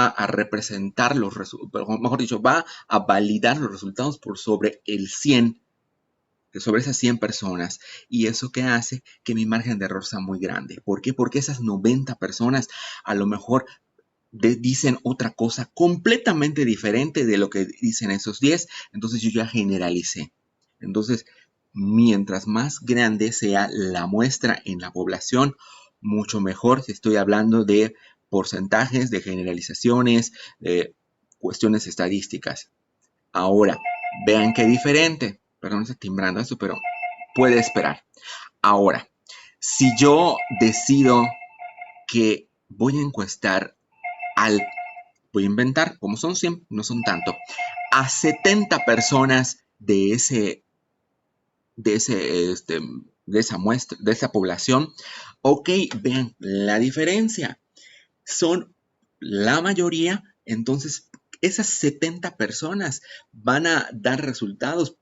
a representar los resultados, mejor dicho, va a validar los resultados por sobre el 100, sobre esas 100 personas. Y eso que hace que mi margen de error sea muy grande. ¿Por qué? Porque esas 90 personas a lo mejor dicen otra cosa completamente diferente de lo que dicen esos 10. Entonces yo ya generalicé. Entonces, mientras más grande sea la muestra en la población, mucho mejor si estoy hablando de porcentajes, de generalizaciones, de cuestiones estadísticas. Ahora, vean qué diferente. Perdón, está timbrando esto, pero puede esperar. Ahora, si yo decido que voy a encuestar al, voy a inventar, como son 100, no son tanto, a 70 personas de esa muestra, de esa población, ok, vean la diferencia. Son la mayoría, entonces esas 70 personas van a dar resultados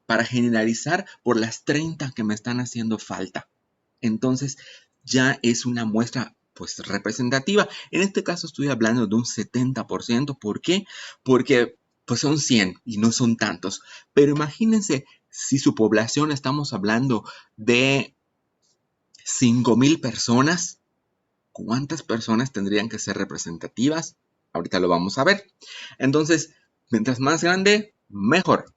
para generalizar por las 30 que me están haciendo falta. Entonces ya es una muestra pues representativa. En este caso estoy hablando de un 70%. ¿Por qué? Porque pues son 100 y no son tantos. Pero imagínense si su población estamos hablando de 5,000 personas. ¿Cuántas personas tendrían que ser representativas? Ahorita lo vamos a ver. Entonces, mientras más grande, mejor.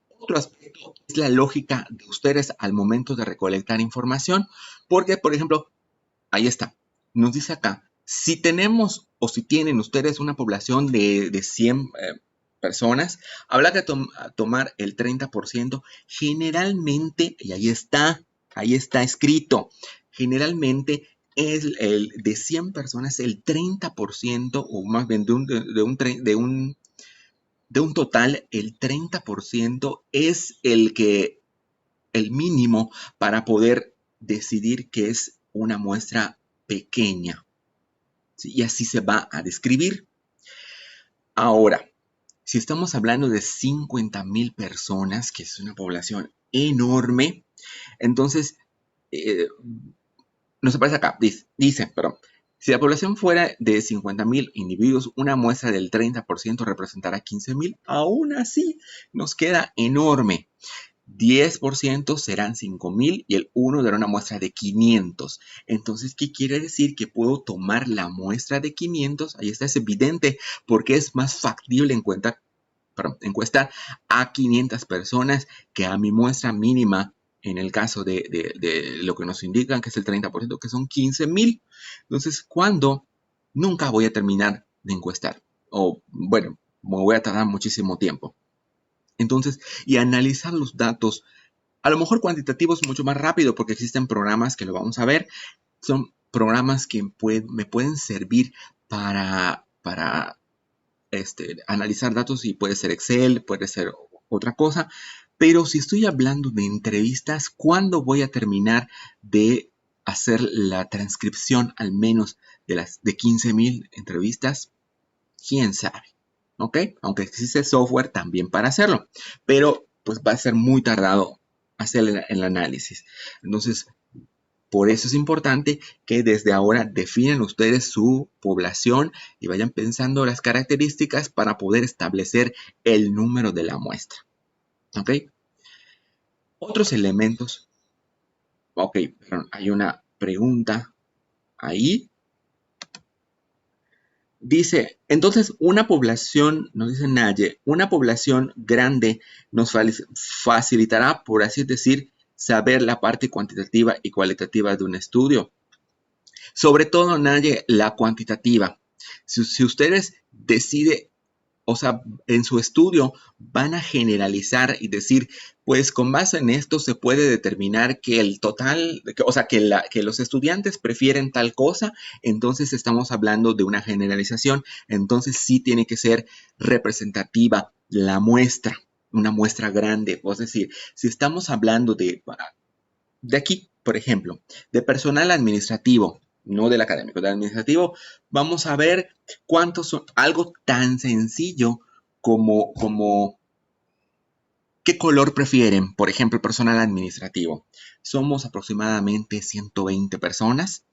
Otro aspecto es la lógica de ustedes al momento de recolectar información, porque, por ejemplo, ahí está, nos dice acá, si tenemos o si tienen ustedes una población de 100 personas, habrá que tomar el 30%. Generalmente, y ahí está escrito, generalmente el de 100 personas, el 30%, o más bien de un total, el 30% es el mínimo para poder decidir que es una muestra pequeña. ¿Sí? Y así se va a describir. Ahora, si estamos hablando de 50,000 personas, que es una población enorme, entonces, nos aparece acá, dice, perdón, si la población fuera de 50,000 individuos, una muestra del 30% representará 15,000. Aún así, nos queda enorme. 10% serán 5,000 y el 1 dará una muestra de 500. Entonces, ¿qué quiere decir? Que puedo tomar la muestra de 500, ahí está, es evidente, porque es más factible encuestar a 500 personas que a mi muestra mínima, en el caso de lo que nos indican, que es el 30%, que son 15,000. Entonces, ¿cuándo? Nunca voy a terminar de encuestar. O, bueno, me voy a tardar muchísimo tiempo. Entonces, y analizar los datos, a lo mejor cuantitativos mucho más rápido, porque existen programas que lo vamos a ver, son programas que me pueden servir para analizar datos, y puede ser Excel, puede ser otra cosa, pero si estoy hablando de entrevistas, ¿cuándo voy a terminar de hacer la transcripción al menos de 15,000 entrevistas? ¿Quién sabe? ¿Ok? Aunque existe software también para hacerlo, pero pues va a ser muy tardado hacer el análisis. Entonces, por eso es importante que desde ahora definan ustedes su población y vayan pensando las características para poder establecer el número de la muestra. ¿Ok? Otros elementos. Ok, perdón, hay una pregunta ahí. Dice, entonces una población, nos dice Naye, una población grande nos facilitará, por así decir, saber la parte cuantitativa y cualitativa de un estudio. Sobre todo, Naye, la cuantitativa. Si ustedes deciden, o sea, en su estudio van a generalizar y decir, pues con base en esto se puede determinar que el total, o sea, que los estudiantes prefieren tal cosa, entonces estamos hablando de una generalización, entonces sí tiene que ser representativa la muestra, una muestra grande. Es decir, si estamos hablando de aquí, por ejemplo, de personal administrativo, no del académico, del administrativo, vamos a ver cuántos son, algo tan sencillo como qué color prefieren, por ejemplo, el personal administrativo. Somos aproximadamente 120 personas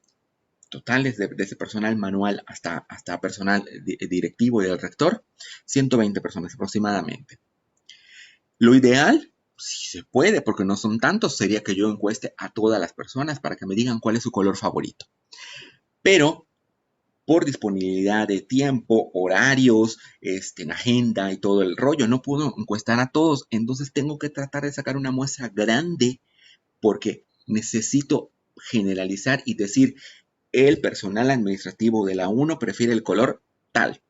totales, desde personal manual hasta personal directivo y el rector, 120 personas aproximadamente. Lo ideal, si se puede, porque no son tantos, sería que yo encueste a todas las personas para que me digan cuál es su color favorito. Pero por disponibilidad de tiempo, horarios, en agenda y todo el rollo, no puedo encuestar a todos. Entonces tengo que tratar de sacar una muestra grande porque necesito generalizar y decir, el personal administrativo de la 1 prefiere el color tal.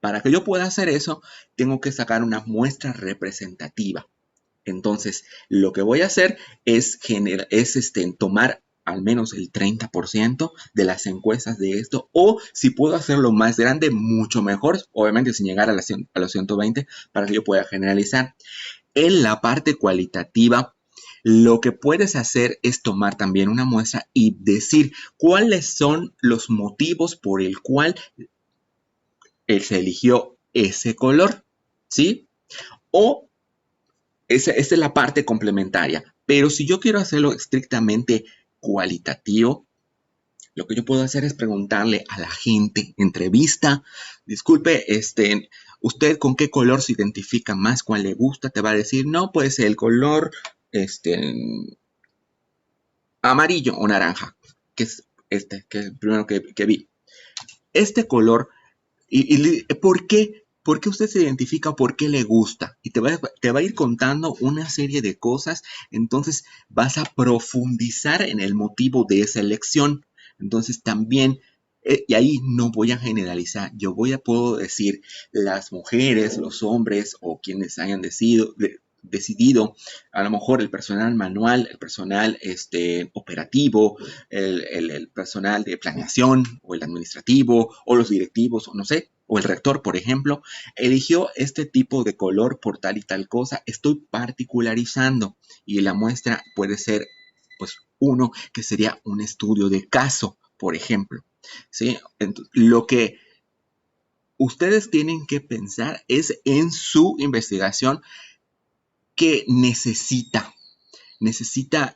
Para que yo pueda hacer eso, tengo que sacar una muestra representativa. Entonces, lo que voy a hacer es tomar al menos el 30% de las encuestas de esto, o si puedo hacerlo más grande, mucho mejor, obviamente sin llegar a los 120, para que yo pueda generalizar. En la parte cualitativa, lo que puedes hacer es tomar también una muestra y decir cuáles son los motivos por el cual se eligió ese color, ¿sí? O esa es la parte complementaria. Pero si yo quiero hacerlo estrictamente cualitativo, lo que yo puedo hacer es preguntarle a la gente, entrevista, disculpe, ¿usted con qué color se identifica más? ¿Cuál le gusta? Te va a decir, no, pues el color, amarillo o naranja, que es que es el primero que vi. Este color, ¿por qué? ¿Por qué usted se identifica? ¿Por qué le gusta? Y te va a ir contando una serie de cosas. Entonces vas a profundizar en el motivo de esa elección. Entonces también, y ahí no voy a generalizar. Puedo decir las mujeres, los hombres o quienes hayan decidido, a lo mejor el personal manual, el personal operativo, el personal de planeación o el administrativo o los directivos o no sé, o el rector, por ejemplo, eligió este tipo de color por tal y tal cosa. Estoy particularizando y la muestra puede ser, pues, uno que sería un estudio de caso, por ejemplo. ¿Sí? Entonces, lo que ustedes tienen que pensar es en su investigación que necesita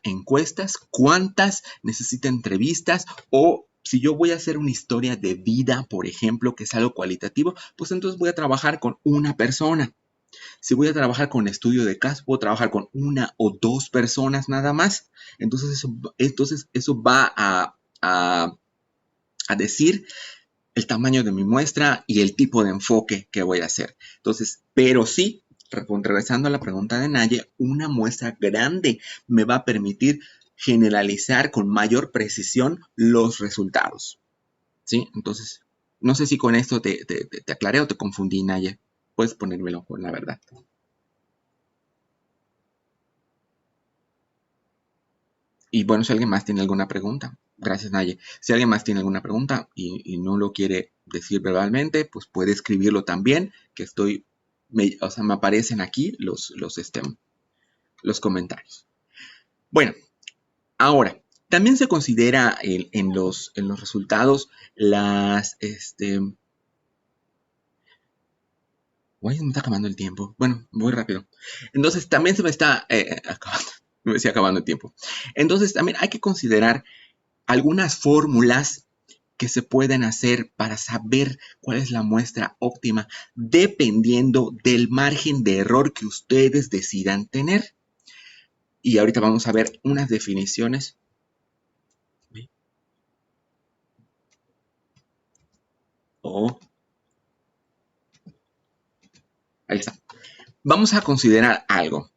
encuestas, cuántas, necesita entrevistas, o si yo voy a hacer una historia de vida, por ejemplo, que es algo cualitativo, pues entonces voy a trabajar con una persona. Si voy a trabajar con estudio de caso, puedo trabajar con una o dos personas nada más. Entonces eso va a decir el tamaño de mi muestra y el tipo de enfoque que voy a hacer. Entonces, pero sí, regresando a la pregunta de Naye, una muestra grande me va a permitir generalizar con mayor precisión los resultados. ¿Sí? Entonces, no sé si con esto te aclaré o te confundí, Naye. Puedes ponérmelo con la verdad. Y bueno, si alguien más tiene alguna pregunta, gracias, Naye. Si alguien más tiene alguna pregunta y no lo quiere decir verbalmente, pues puede escribirlo también, que o sea, me aparecen aquí los comentarios. Bueno, ahora, también se considera en los resultados Uy, se me está acabando el tiempo. Bueno, muy rápido. Entonces, también se me está acabando, me decía acabando el tiempo. Entonces, también hay que considerar algunas fórmulas que se pueden hacer para saber cuál es la muestra óptima dependiendo del margen de error que ustedes decidan tener. Y ahorita vamos a ver unas definiciones. Oh, ahí está. Vamos a considerar algo.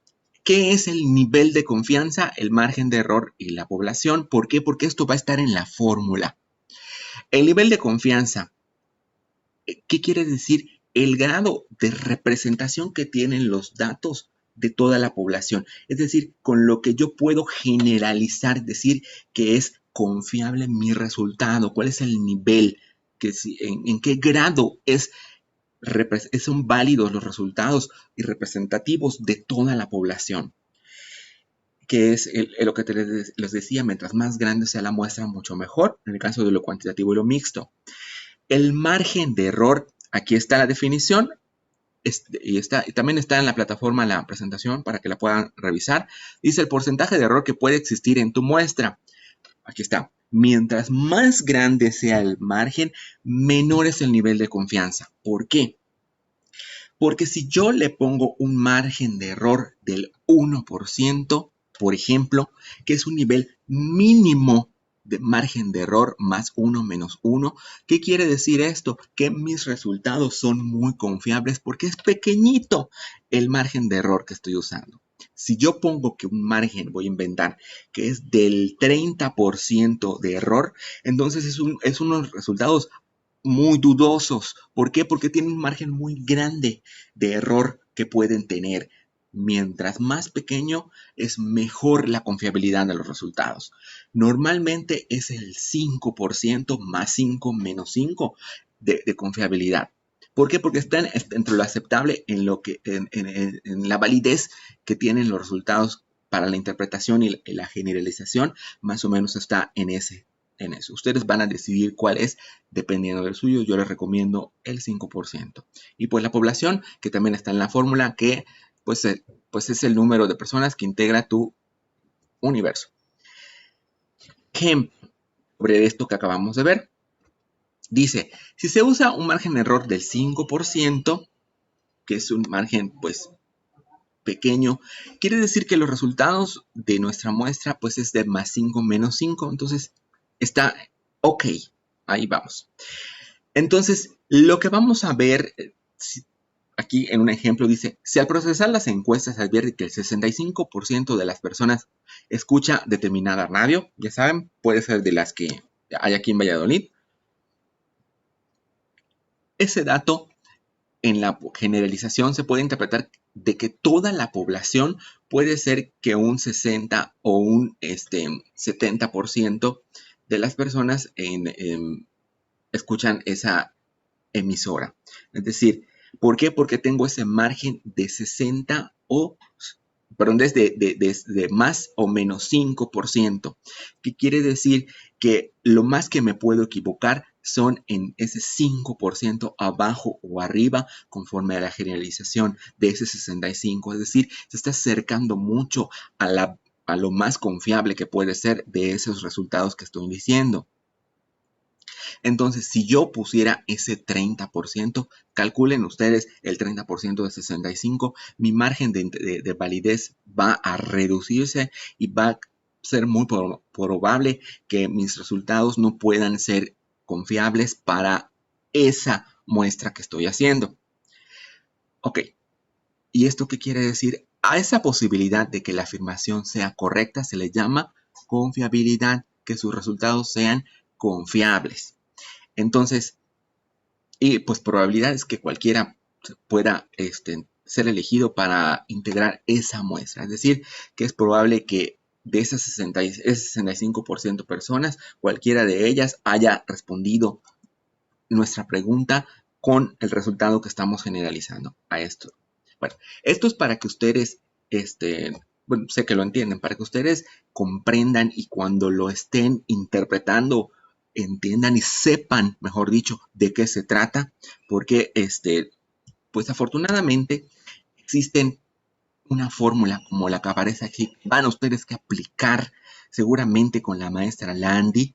¿Qué es el nivel de confianza, el margen de error y la población? ¿Por qué? Porque esto va a estar en la fórmula. El nivel de confianza, ¿qué quiere decir? El grado de representación que tienen los datos de toda la población. Es decir, con lo que yo puedo generalizar, decir que es confiable mi resultado, cuál es el nivel, en qué grado son válidos los resultados y representativos de toda la población, que es lo que les decía, mientras más grande sea la muestra, mucho mejor, en el caso de lo cuantitativo y lo mixto. El margen de error, aquí está la definición, y también está en la plataforma la presentación para que la puedan revisar. Dice el porcentaje de error que puede existir en tu muestra. Aquí está. Mientras más grande sea el margen, menor es el nivel de confianza. ¿Por qué? Porque si yo le pongo un margen de error del 1%, por ejemplo, que es un nivel mínimo de margen de error más 1 menos 1, ¿qué quiere decir esto? Que mis resultados son muy confiables porque es pequeñito el margen de error que estoy usando. Si yo pongo que un margen, voy a inventar, que es del 30% de error, entonces es unos resultados muy dudosos. ¿Por qué? Porque tienen un margen muy grande de error que pueden tener. Mientras más pequeño es mejor la confiabilidad de los resultados. Normalmente es el 5% más 5 menos 5 de confiabilidad. ¿Por qué? Porque están entre lo aceptable en la validez que tienen los resultados para la interpretación y la generalización, más o menos está en eso. Ustedes van a decidir cuál es dependiendo del suyo. Yo les recomiendo el 5%. Y pues la población, que también está en la fórmula, que pues es el número de personas que integra tu universo. Ejemplo sobre esto que acabamos de ver. Dice, si se usa un margen de error del 5%, que es un margen pues pequeño, quiere decir que los resultados de nuestra muestra pues es de más 5 menos 5. Entonces está ok, ahí vamos. Entonces, lo que vamos a ver aquí en un ejemplo dice, si al procesar las encuestas advierte que el 65% de las personas escucha determinada radio, ya saben, puede ser de las que hay aquí en Valladolid, ese dato en la generalización se puede interpretar de que toda la población puede ser que un 60 o un 70% de las personas escuchan esa emisora. Es decir, ¿por qué? Porque tengo ese margen de 60 de más o menos 5%, que quiere decir que lo más que me puedo equivocar son en ese 5% abajo o arriba conforme a la generalización de ese 65%. Es decir, se está acercando mucho a lo más confiable que puede ser de esos resultados que estoy diciendo. Entonces, si yo pusiera ese 30%, calculen ustedes el 30% de 65, mi margen de validez va a reducirse y va a ser muy probable que mis resultados no puedan ser confiables para esa muestra que estoy haciendo. Ok, ¿y esto qué quiere decir? A esa posibilidad de que la afirmación sea correcta se le llama confiabilidad, que sus resultados sean confiables. Entonces, y pues probabilidades que cualquiera pueda ser elegido para integrar esa muestra. Es decir, que es probable que de esas 65% personas, cualquiera de ellas haya respondido nuestra pregunta con el resultado que estamos generalizando a esto. Bueno, esto es para que ustedes, bueno, sé que lo entienden, para que ustedes comprendan y cuando lo estén interpretando, entiendan y sepan, mejor dicho, de qué se trata, porque pues afortunadamente existen una fórmula como la que aparece aquí, van ustedes que aplicar seguramente con la maestra Landy,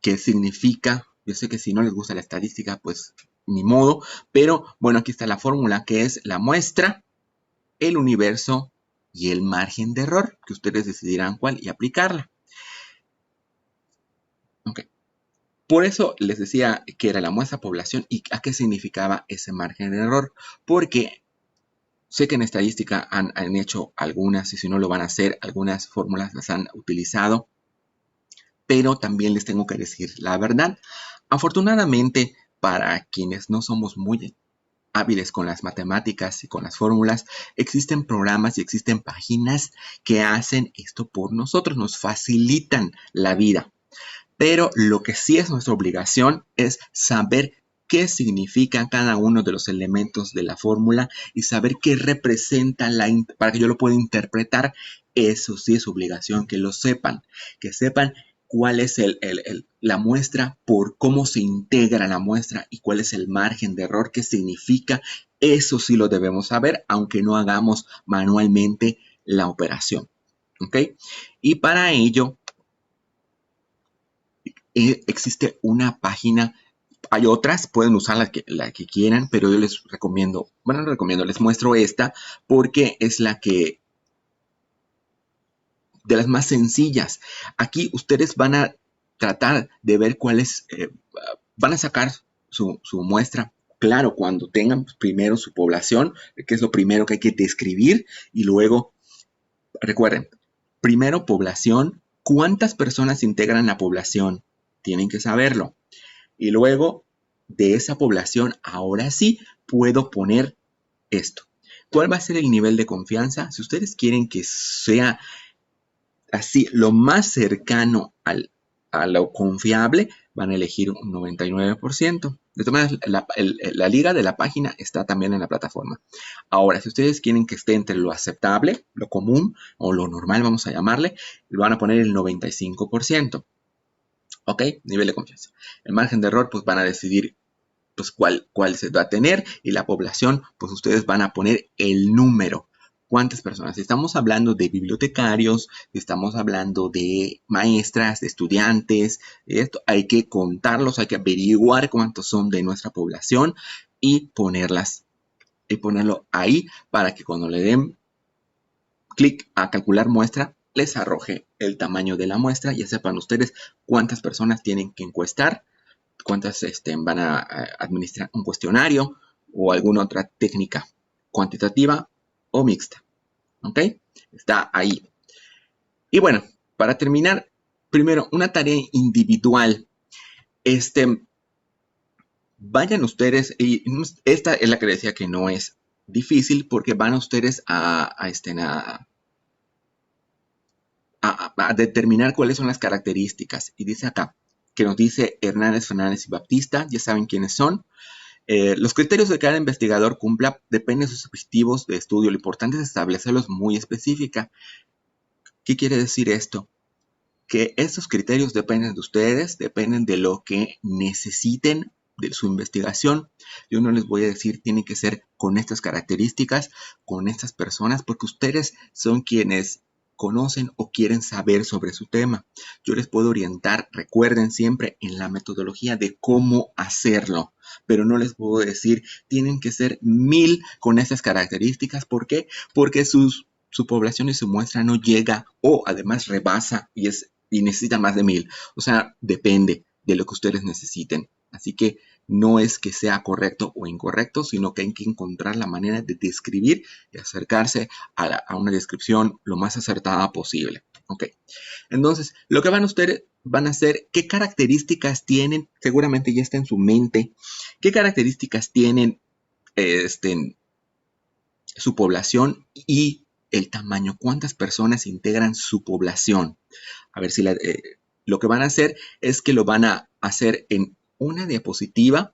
que significa, yo sé que si no les gusta la estadística, pues ni modo, pero bueno, aquí está la fórmula que es la muestra, el universo y el margen de error, que ustedes decidirán cuál y aplicarla. Ok. Por eso les decía que era la muestra población y a qué significaba ese margen de error, porque sé que en estadística han hecho algunas, y si no lo van a hacer, algunas fórmulas las han utilizado, pero también les tengo que decir la verdad. Afortunadamente, para quienes no somos muy hábiles con las matemáticas y con las fórmulas, existen programas y existen páginas que hacen esto por nosotros, nos facilitan la vida. Pero lo que sí es nuestra obligación es saber qué significan cada uno de los elementos de la fórmula y saber qué representa para que yo lo pueda interpretar. Eso sí es obligación, que lo sepan, que sepan cuál es la muestra, por cómo se integra la muestra y cuál es el margen de error, qué significa. Eso sí lo debemos saber, aunque no hagamos manualmente la operación. ¿Ok? Y para ello existe una página. Hay otras, pueden usar la que quieran, pero yo les recomiendo, bueno, no recomiendo, les muestro esta porque es la que, de las más sencillas. Aquí ustedes van a tratar de ver cuáles, van a sacar su muestra. Claro, cuando tengan primero su población, que es lo primero que hay que describir, y luego, recuerden, primero población, ¿cuántas personas integran la población? Tienen que saberlo. Y luego de esa población, ahora sí puedo poner esto. ¿Cuál va a ser el nivel de confianza? Si ustedes quieren que sea así lo más cercano a lo confiable, van a elegir un 99%. De todas maneras, la liga de la página está también en la plataforma. Ahora, si ustedes quieren que esté entre lo aceptable, lo común o lo normal, vamos a llamarle, lo van a poner el 95%. ¿Ok? Nivel de confianza. El margen de error, pues van a decidir pues cuál se va a tener, y la población, pues ustedes van a poner el número. ¿Cuántas personas? Si estamos hablando de bibliotecarios, si estamos hablando de maestras, de estudiantes, esto hay que contarlos, hay que averiguar cuántos son de nuestra población y ponerlo ahí para que cuando le den clic a calcular muestra, les arroje el tamaño de la muestra. Ya sepan ustedes cuántas personas tienen que encuestar, cuántas van a administrar un cuestionario o alguna otra técnica cuantitativa o mixta. ¿Ok? Está ahí. Y bueno, para terminar, primero, una tarea individual. Vayan ustedes, y esta es la que decía que no es difícil, porque van ustedes a determinar cuáles son las características. Y dice acá, que nos dice Hernández, Fernández y Baptista, ya saben quiénes son. Los criterios de cada investigador cumpla dependen de sus objetivos de estudio. Lo importante es establecerlos muy específica. ¿Qué quiere decir esto? Que estos criterios dependen de ustedes, dependen de lo que necesiten de su investigación. Yo no les voy a decir tiene que ser con estas características, con estas personas, porque ustedes son quienes conocen o quieren saber sobre su tema. Yo les puedo orientar, recuerden siempre, en la metodología de cómo hacerlo, pero no les puedo decir tienen que ser 1000 con estas características. ¿Por qué? Porque su población y su muestra no llega o además rebasa y necesita más de 1000. O sea, depende de lo que ustedes necesiten. Así que no es que sea correcto o incorrecto, sino que hay que encontrar la manera de describir y acercarse a una descripción lo más acertada posible. Ok. Entonces, lo que ustedes van a hacer, qué características tienen, seguramente ya está en su mente, qué características tienen su población y el tamaño, cuántas personas integran su población. A ver si lo que van a hacer es que lo van a hacer en una diapositiva,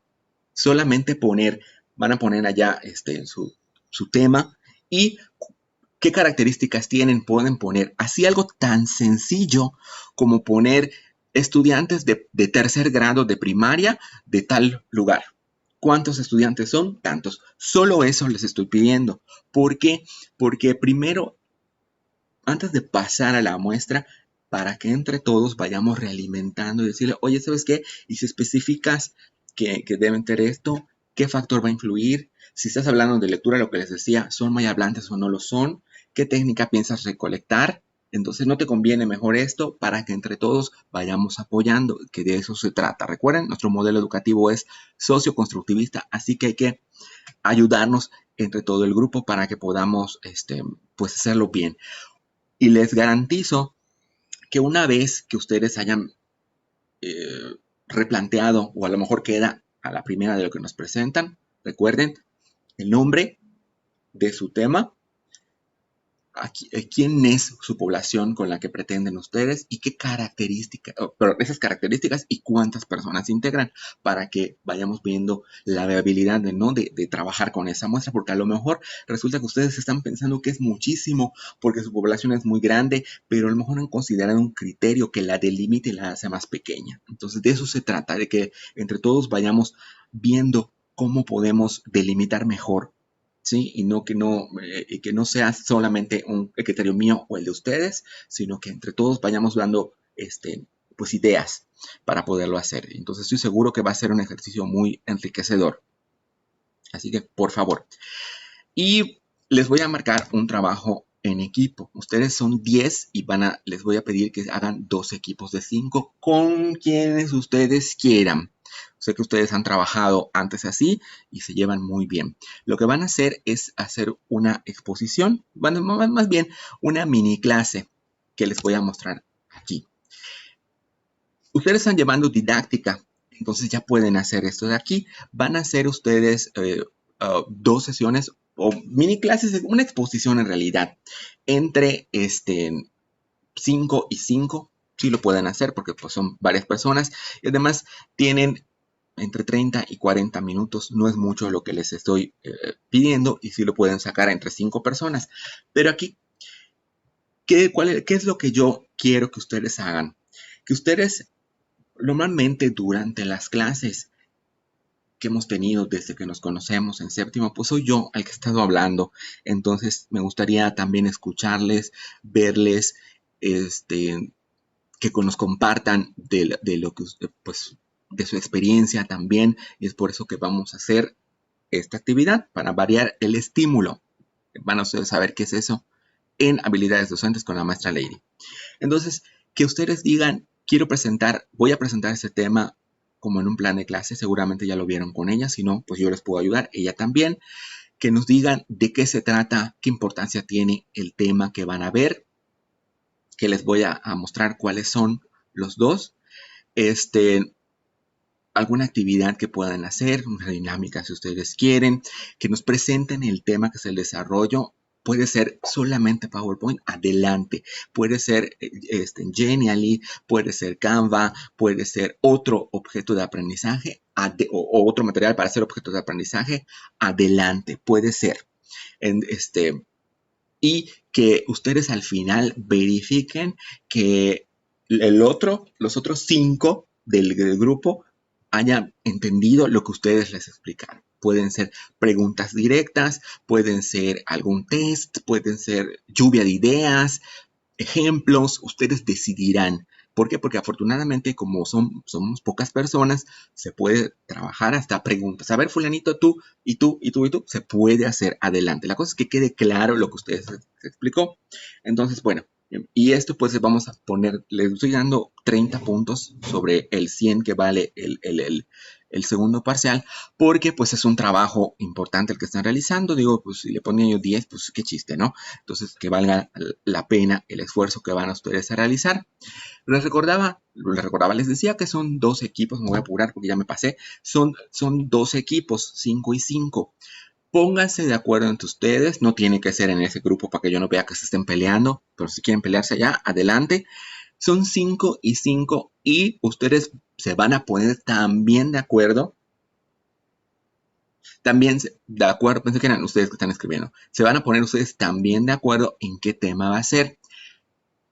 solamente van a poner allá su tema y qué características tienen, pueden poner así algo tan sencillo como poner estudiantes de tercer grado de primaria de tal lugar. ¿Cuántos estudiantes son? Tantos. Solo eso les estoy pidiendo. ¿Por qué? Porque primero, antes de pasar a la muestra, para que entre todos vayamos realimentando y decirle, oye, ¿sabes qué? Y si especificas que deben tener esto, ¿qué factor va a influir? Si estás hablando de lectura, lo que les decía, ¿son muy hablantes o no lo son? ¿Qué técnica piensas recolectar? Entonces no te conviene mejor esto para que entre todos vayamos apoyando, que de eso se trata. Recuerden, nuestro modelo educativo es socioconstructivista, así que hay que ayudarnos entre todo el grupo para que podamos pues hacerlo bien. Y les garantizo que una vez que ustedes hayan replanteado o a lo mejor queda a la primera de lo que nos presentan. Recuerden el nombre de su tema, quién es su población con la que pretenden ustedes y qué características, pero esas características y cuántas personas integran para que vayamos viendo la viabilidad de trabajar con esa muestra, porque a lo mejor resulta que ustedes están pensando que es muchísimo porque su población es muy grande, pero a lo mejor han considerado un criterio que la delimite y la hace más pequeña. Entonces de eso se trata, de que entre todos vayamos viendo cómo podemos delimitar mejor, ¿sí? Y que no sea solamente un criterio mío o el de ustedes, sino que entre todos vayamos dando pues ideas para poderlo hacer. Entonces estoy seguro que va a ser un ejercicio muy enriquecedor. Así que, por favor. Y les voy a marcar un trabajo en equipo. Ustedes son 10 y les voy a pedir que hagan 2 equipos de 5 con quienes ustedes quieran. Sé que ustedes han trabajado antes así y se llevan muy bien. Lo que van a hacer es hacer una exposición, bueno, más bien una mini clase que les voy a mostrar aquí. Ustedes están llevando didáctica, entonces ya pueden hacer esto de aquí. Van a hacer ustedes 2 sesiones o mini clases, una exposición en realidad, entre 5 y 5. Sí lo pueden hacer porque pues, son varias personas y además tienen entre 30 y 40 minutos. No es mucho lo que les estoy pidiendo y sí lo pueden sacar entre 5 personas. Pero aquí, ¿qué es lo que yo quiero que ustedes hagan? Que ustedes normalmente durante las clases que hemos tenido desde que nos conocemos en séptimo, pues soy yo el que he estado hablando. Entonces me gustaría también escucharles, verles, que nos compartan de lo que pues de su experiencia también. Y es por eso que vamos a hacer esta actividad para variar el estímulo. Van a ustedes saber qué es eso en habilidades docentes con la maestra Lady. Entonces, que ustedes digan, voy a presentar este tema como en un plan de clase, seguramente ya lo vieron con ella, si no, pues yo les puedo ayudar, ella también, que nos digan de qué se trata, qué importancia tiene el tema que van a ver, que les voy a mostrar cuáles son los dos, alguna actividad que puedan hacer, una dinámica si ustedes quieren, que nos presenten el tema que es el desarrollo. Puede ser solamente PowerPoint, adelante. Puede ser Genially, puede ser Canva, puede ser otro objeto de aprendizaje o otro material para hacer objetos de aprendizaje, adelante, puede ser. Y que ustedes al final verifiquen que los otros 5 del grupo hayan entendido lo que ustedes les explicaron. Pueden ser preguntas directas, pueden ser algún test, pueden ser lluvia de ideas, ejemplos, ustedes decidirán. ¿Por qué? Porque afortunadamente, como somos pocas personas, se puede trabajar hasta preguntas. A ver, fulanito, tú, y tú, y tú, y tú, se puede hacer adelante. La cosa es que quede claro lo que ustedes se explicó. Entonces, bueno, y esto pues vamos a poner, les estoy dando 30 puntos sobre el 100 que vale el segundo parcial, porque pues es un trabajo importante el que están realizando. Digo, pues si le ponen yo 10, pues qué chiste, ¿no? Entonces, que valga la pena el esfuerzo que van a ustedes a realizar. Les decía que son 2 equipos, me voy a apurar porque ya me pasé, son 2 equipos, 5 y 5. Pónganse de acuerdo entre ustedes, no tiene que ser en ese grupo para que yo no vea que se estén peleando, pero si quieren pelearse allá, adelante. Son 5 y 5 y ustedes se van a poner también de acuerdo. También de acuerdo, pensé que eran ustedes que están escribiendo. Se van a poner ustedes también de acuerdo en qué tema va a ser.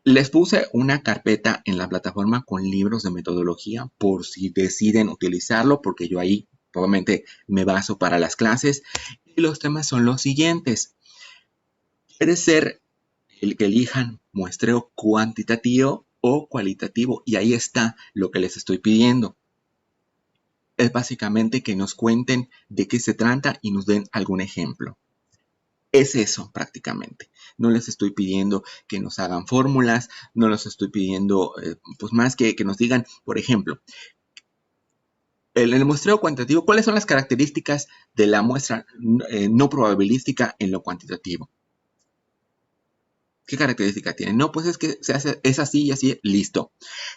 Les puse una carpeta en la plataforma con libros de metodología por si deciden utilizarlo, porque yo ahí obviamente me baso para las clases. Y los temas son los siguientes. Puede ser el que elijan muestreo cuantitativo o cualitativo, y ahí está lo que les estoy pidiendo. Es básicamente que nos cuenten de qué se trata y nos den algún ejemplo. Es eso prácticamente. No les estoy pidiendo que nos hagan fórmulas, no les estoy pidiendo pues más que nos digan, por ejemplo, en el muestreo cuantitativo, ¿cuáles son las características de la muestra no probabilística en lo cuantitativo? ¿Qué característica tiene? No, pues es que se hace, es así y así, listo.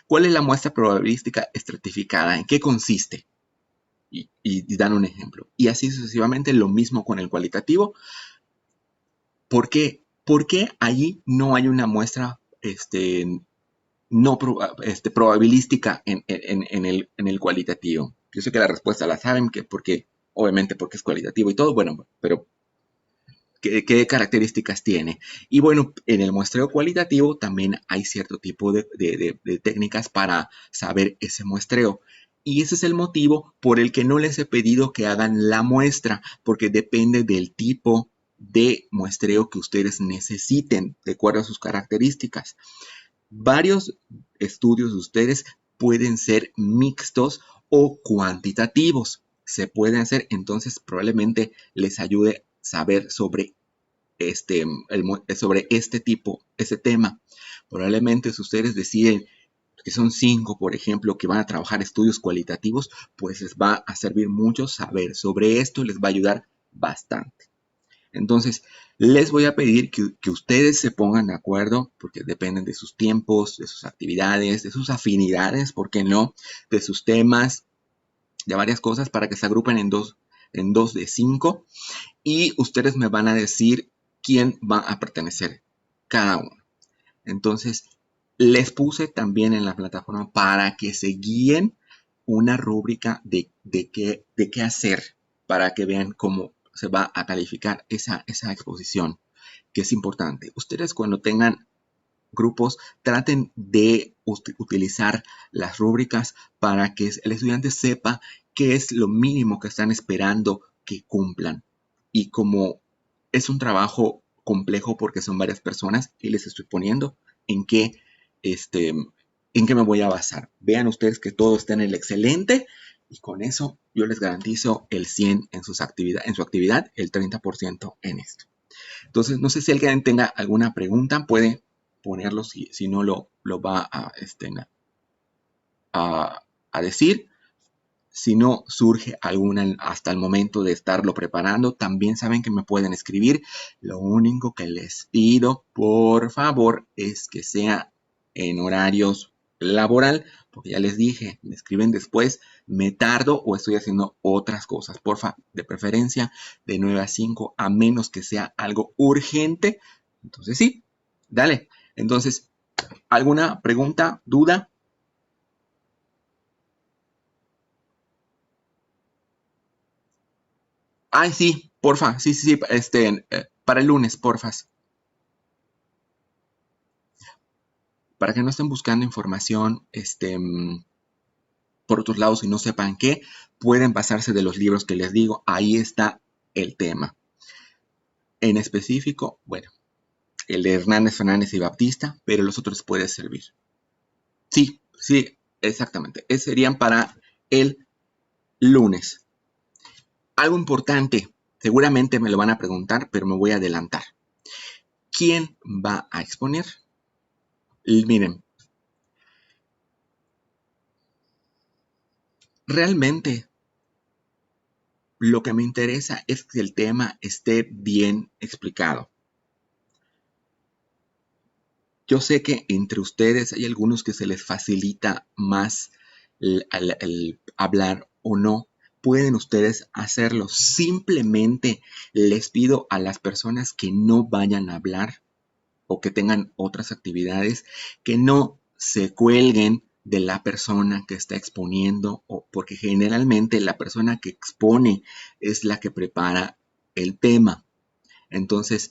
¿Cuál es la muestra probabilística estratificada? ¿En qué consiste? Y dan un ejemplo. Y así sucesivamente, lo mismo con el cualitativo. ¿Por qué? Porque allí no hay una muestra no probabilística en el cualitativo. Yo sé que la respuesta la saben, que porque, obviamente porque es cualitativo y todo, bueno, pero ¿qué características tiene? Y bueno, en el muestreo cualitativo también hay cierto tipo de técnicas para saber ese muestreo. Y ese es el motivo por el que no les he pedido que hagan la muestra, porque depende del tipo de muestreo que ustedes necesiten, de acuerdo a sus características. Varios estudios de ustedes pueden ser mixtos o cuantitativos. Se pueden hacer, entonces probablemente les ayude saber sobre sobre este tipo, este tema. Probablemente si ustedes deciden que son 5, por ejemplo, que van a trabajar estudios cualitativos, pues les va a servir mucho saber sobre esto, les va a ayudar bastante. Entonces, les voy a pedir que ustedes se pongan de acuerdo, porque dependen de sus tiempos, de sus actividades, de sus afinidades, ¿por qué no? De sus temas, de varias cosas, para que se agrupen en dos de 5 y ustedes me van a decir quién va a pertenecer cada uno. Entonces, les puse también en la plataforma para que se guíen una rúbrica de qué hacer, para que vean cómo se va a calificar esa exposición, que es importante. Ustedes cuando tengan grupos, traten de utilizar las rúbricas para que el estudiante sepa qué es lo mínimo que están esperando que cumplan. Y como es un trabajo complejo porque son varias personas y les estoy poniendo en qué, en qué me voy a basar. Vean ustedes que todo está en el excelente y con eso yo les garantizo el 100 en su actividad, el 30% en esto. Entonces, no sé si alguien tenga alguna pregunta, puede ponerlo si no lo va a decir. Si no surge alguna hasta el momento de estarlo preparando, también saben que me pueden escribir. Lo único que les pido, por favor, es que sea en horarios laboral, porque ya les dije, me escriben después, me tardo o estoy haciendo otras cosas. Porfa, de preferencia de 9 a 5, a menos que sea algo urgente. Entonces sí, dale. Entonces, ¿alguna pregunta, duda? Ay, sí, porfa, sí, para el lunes, porfas, para que no estén buscando información, por otros lados y no sepan qué, pueden pasarse de los libros que les digo, ahí está el tema. En específico, bueno, el de Hernández, Fernández y Baptista, pero los otros pueden servir. Sí, exactamente, serían para el lunes. Algo importante, seguramente me lo van a preguntar, pero me voy a adelantar. ¿Quién va a exponer? Y miren, realmente lo que me interesa es que el tema esté bien explicado. Yo sé que entre ustedes hay algunos que se les facilita más el hablar o no. Pueden ustedes hacerlo. Simplemente les pido a las personas que no vayan a hablar o que tengan otras actividades, que no se cuelguen de la persona que está exponiendo, o porque generalmente la persona que expone es la que prepara el tema. Entonces,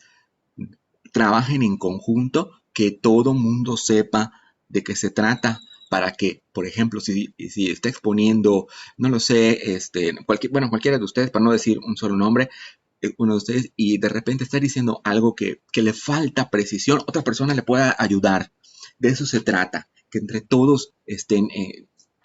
trabajen en conjunto, que todo mundo sepa de qué se trata, para que, por ejemplo, si está exponiendo, no lo sé, cualquiera de ustedes, para no decir un solo nombre, uno de ustedes, y de repente está diciendo algo que le falta precisión, otra persona le pueda ayudar. De eso se trata, que entre todos estén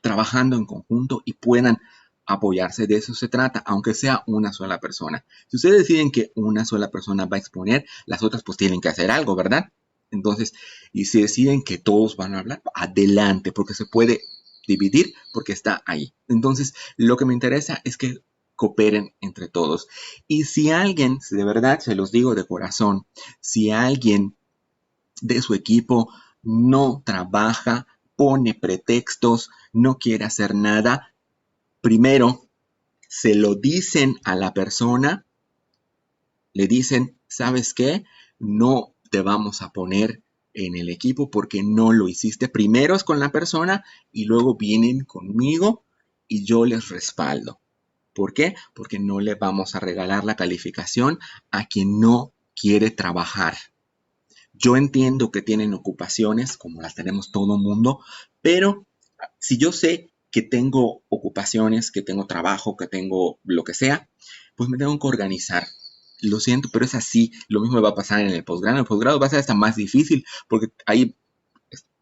trabajando en conjunto y puedan apoyarse. De eso se trata, aunque sea una sola persona. Si ustedes deciden que una sola persona va a exponer, las otras pues tienen que hacer algo, ¿verdad? Entonces, y si deciden que todos van a hablar, adelante, porque se puede dividir, porque está ahí. Entonces, lo que me interesa es que cooperen entre todos. Y si alguien, de verdad se los digo de corazón, si alguien de su equipo no trabaja, pone pretextos, no quiere hacer nada, primero se lo dicen a la persona, le dicen, ¿sabes qué? No te vamos a poner en el equipo porque no lo hiciste. Primero es con la persona y luego vienen conmigo y yo les respaldo. ¿Por qué? Porque no le vamos a regalar la calificación a quien no quiere trabajar. Yo entiendo que tienen ocupaciones, como las tenemos todo el mundo, pero si yo sé que tengo ocupaciones, que tengo trabajo, que tengo lo que sea, pues me tengo que organizar. Lo siento, pero es así. Lo mismo va a pasar en el posgrado. En el posgrado va a ser hasta más difícil, porque ahí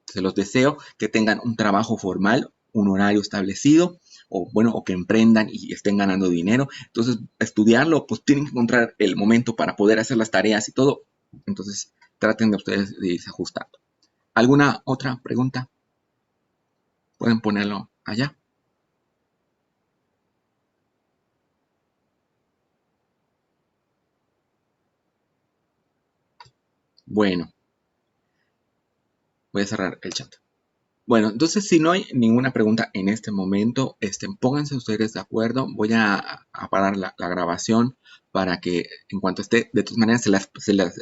se los deseo que tengan un trabajo formal, un horario establecido, o bueno, o que emprendan y estén ganando dinero. Entonces, estudiarlo, pues tienen que encontrar el momento para poder hacer las tareas y todo. Entonces, traten de ustedes de irse ajustando. ¿Alguna otra pregunta? Pueden ponerlo allá. Bueno, voy a cerrar el chat. Bueno, entonces si no hay ninguna pregunta en este momento, pónganse ustedes de acuerdo. Voy a parar la grabación para que en cuanto esté, de todas maneras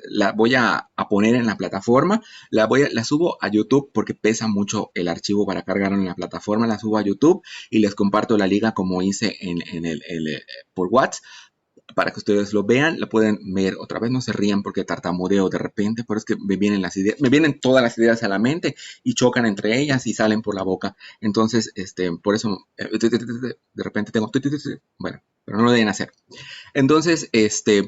la voy a poner en la plataforma. La subo a YouTube porque pesa mucho el archivo para cargarlo en la plataforma. La subo a YouTube y les comparto la liga como hice por WhatsApp para que ustedes lo vean, lo pueden ver otra vez, no se rían porque tartamudeo de repente, pero es que me vienen las ideas, me vienen todas las ideas a la mente y chocan entre ellas y salen por la boca. Entonces, por eso de repente tengo, bueno, pero no lo deben hacer. Entonces,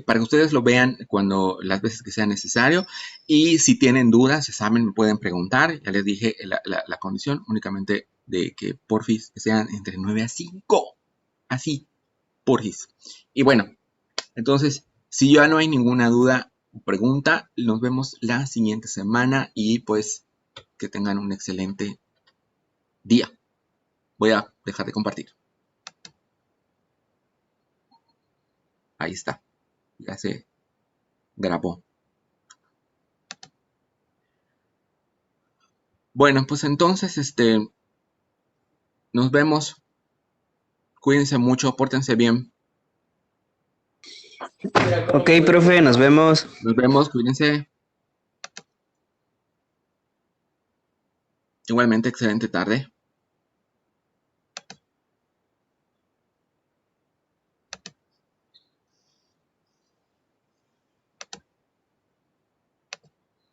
para que ustedes lo vean cuando las veces que sea necesario y si tienen dudas, ya saben, me pueden preguntar. Ya les dije la condición únicamente de que porfis sean entre 9 a 5, así, porfis. Y bueno, entonces, si ya no hay ninguna duda o pregunta, nos vemos la siguiente semana y pues que tengan un excelente día. Voy a dejar de compartir. Ahí está. Ya se grabó. Bueno, pues entonces, nos vemos. Cuídense mucho, pórtense bien. Ok, profe, nos vemos. Nos vemos, cuídense. Igualmente, excelente tarde.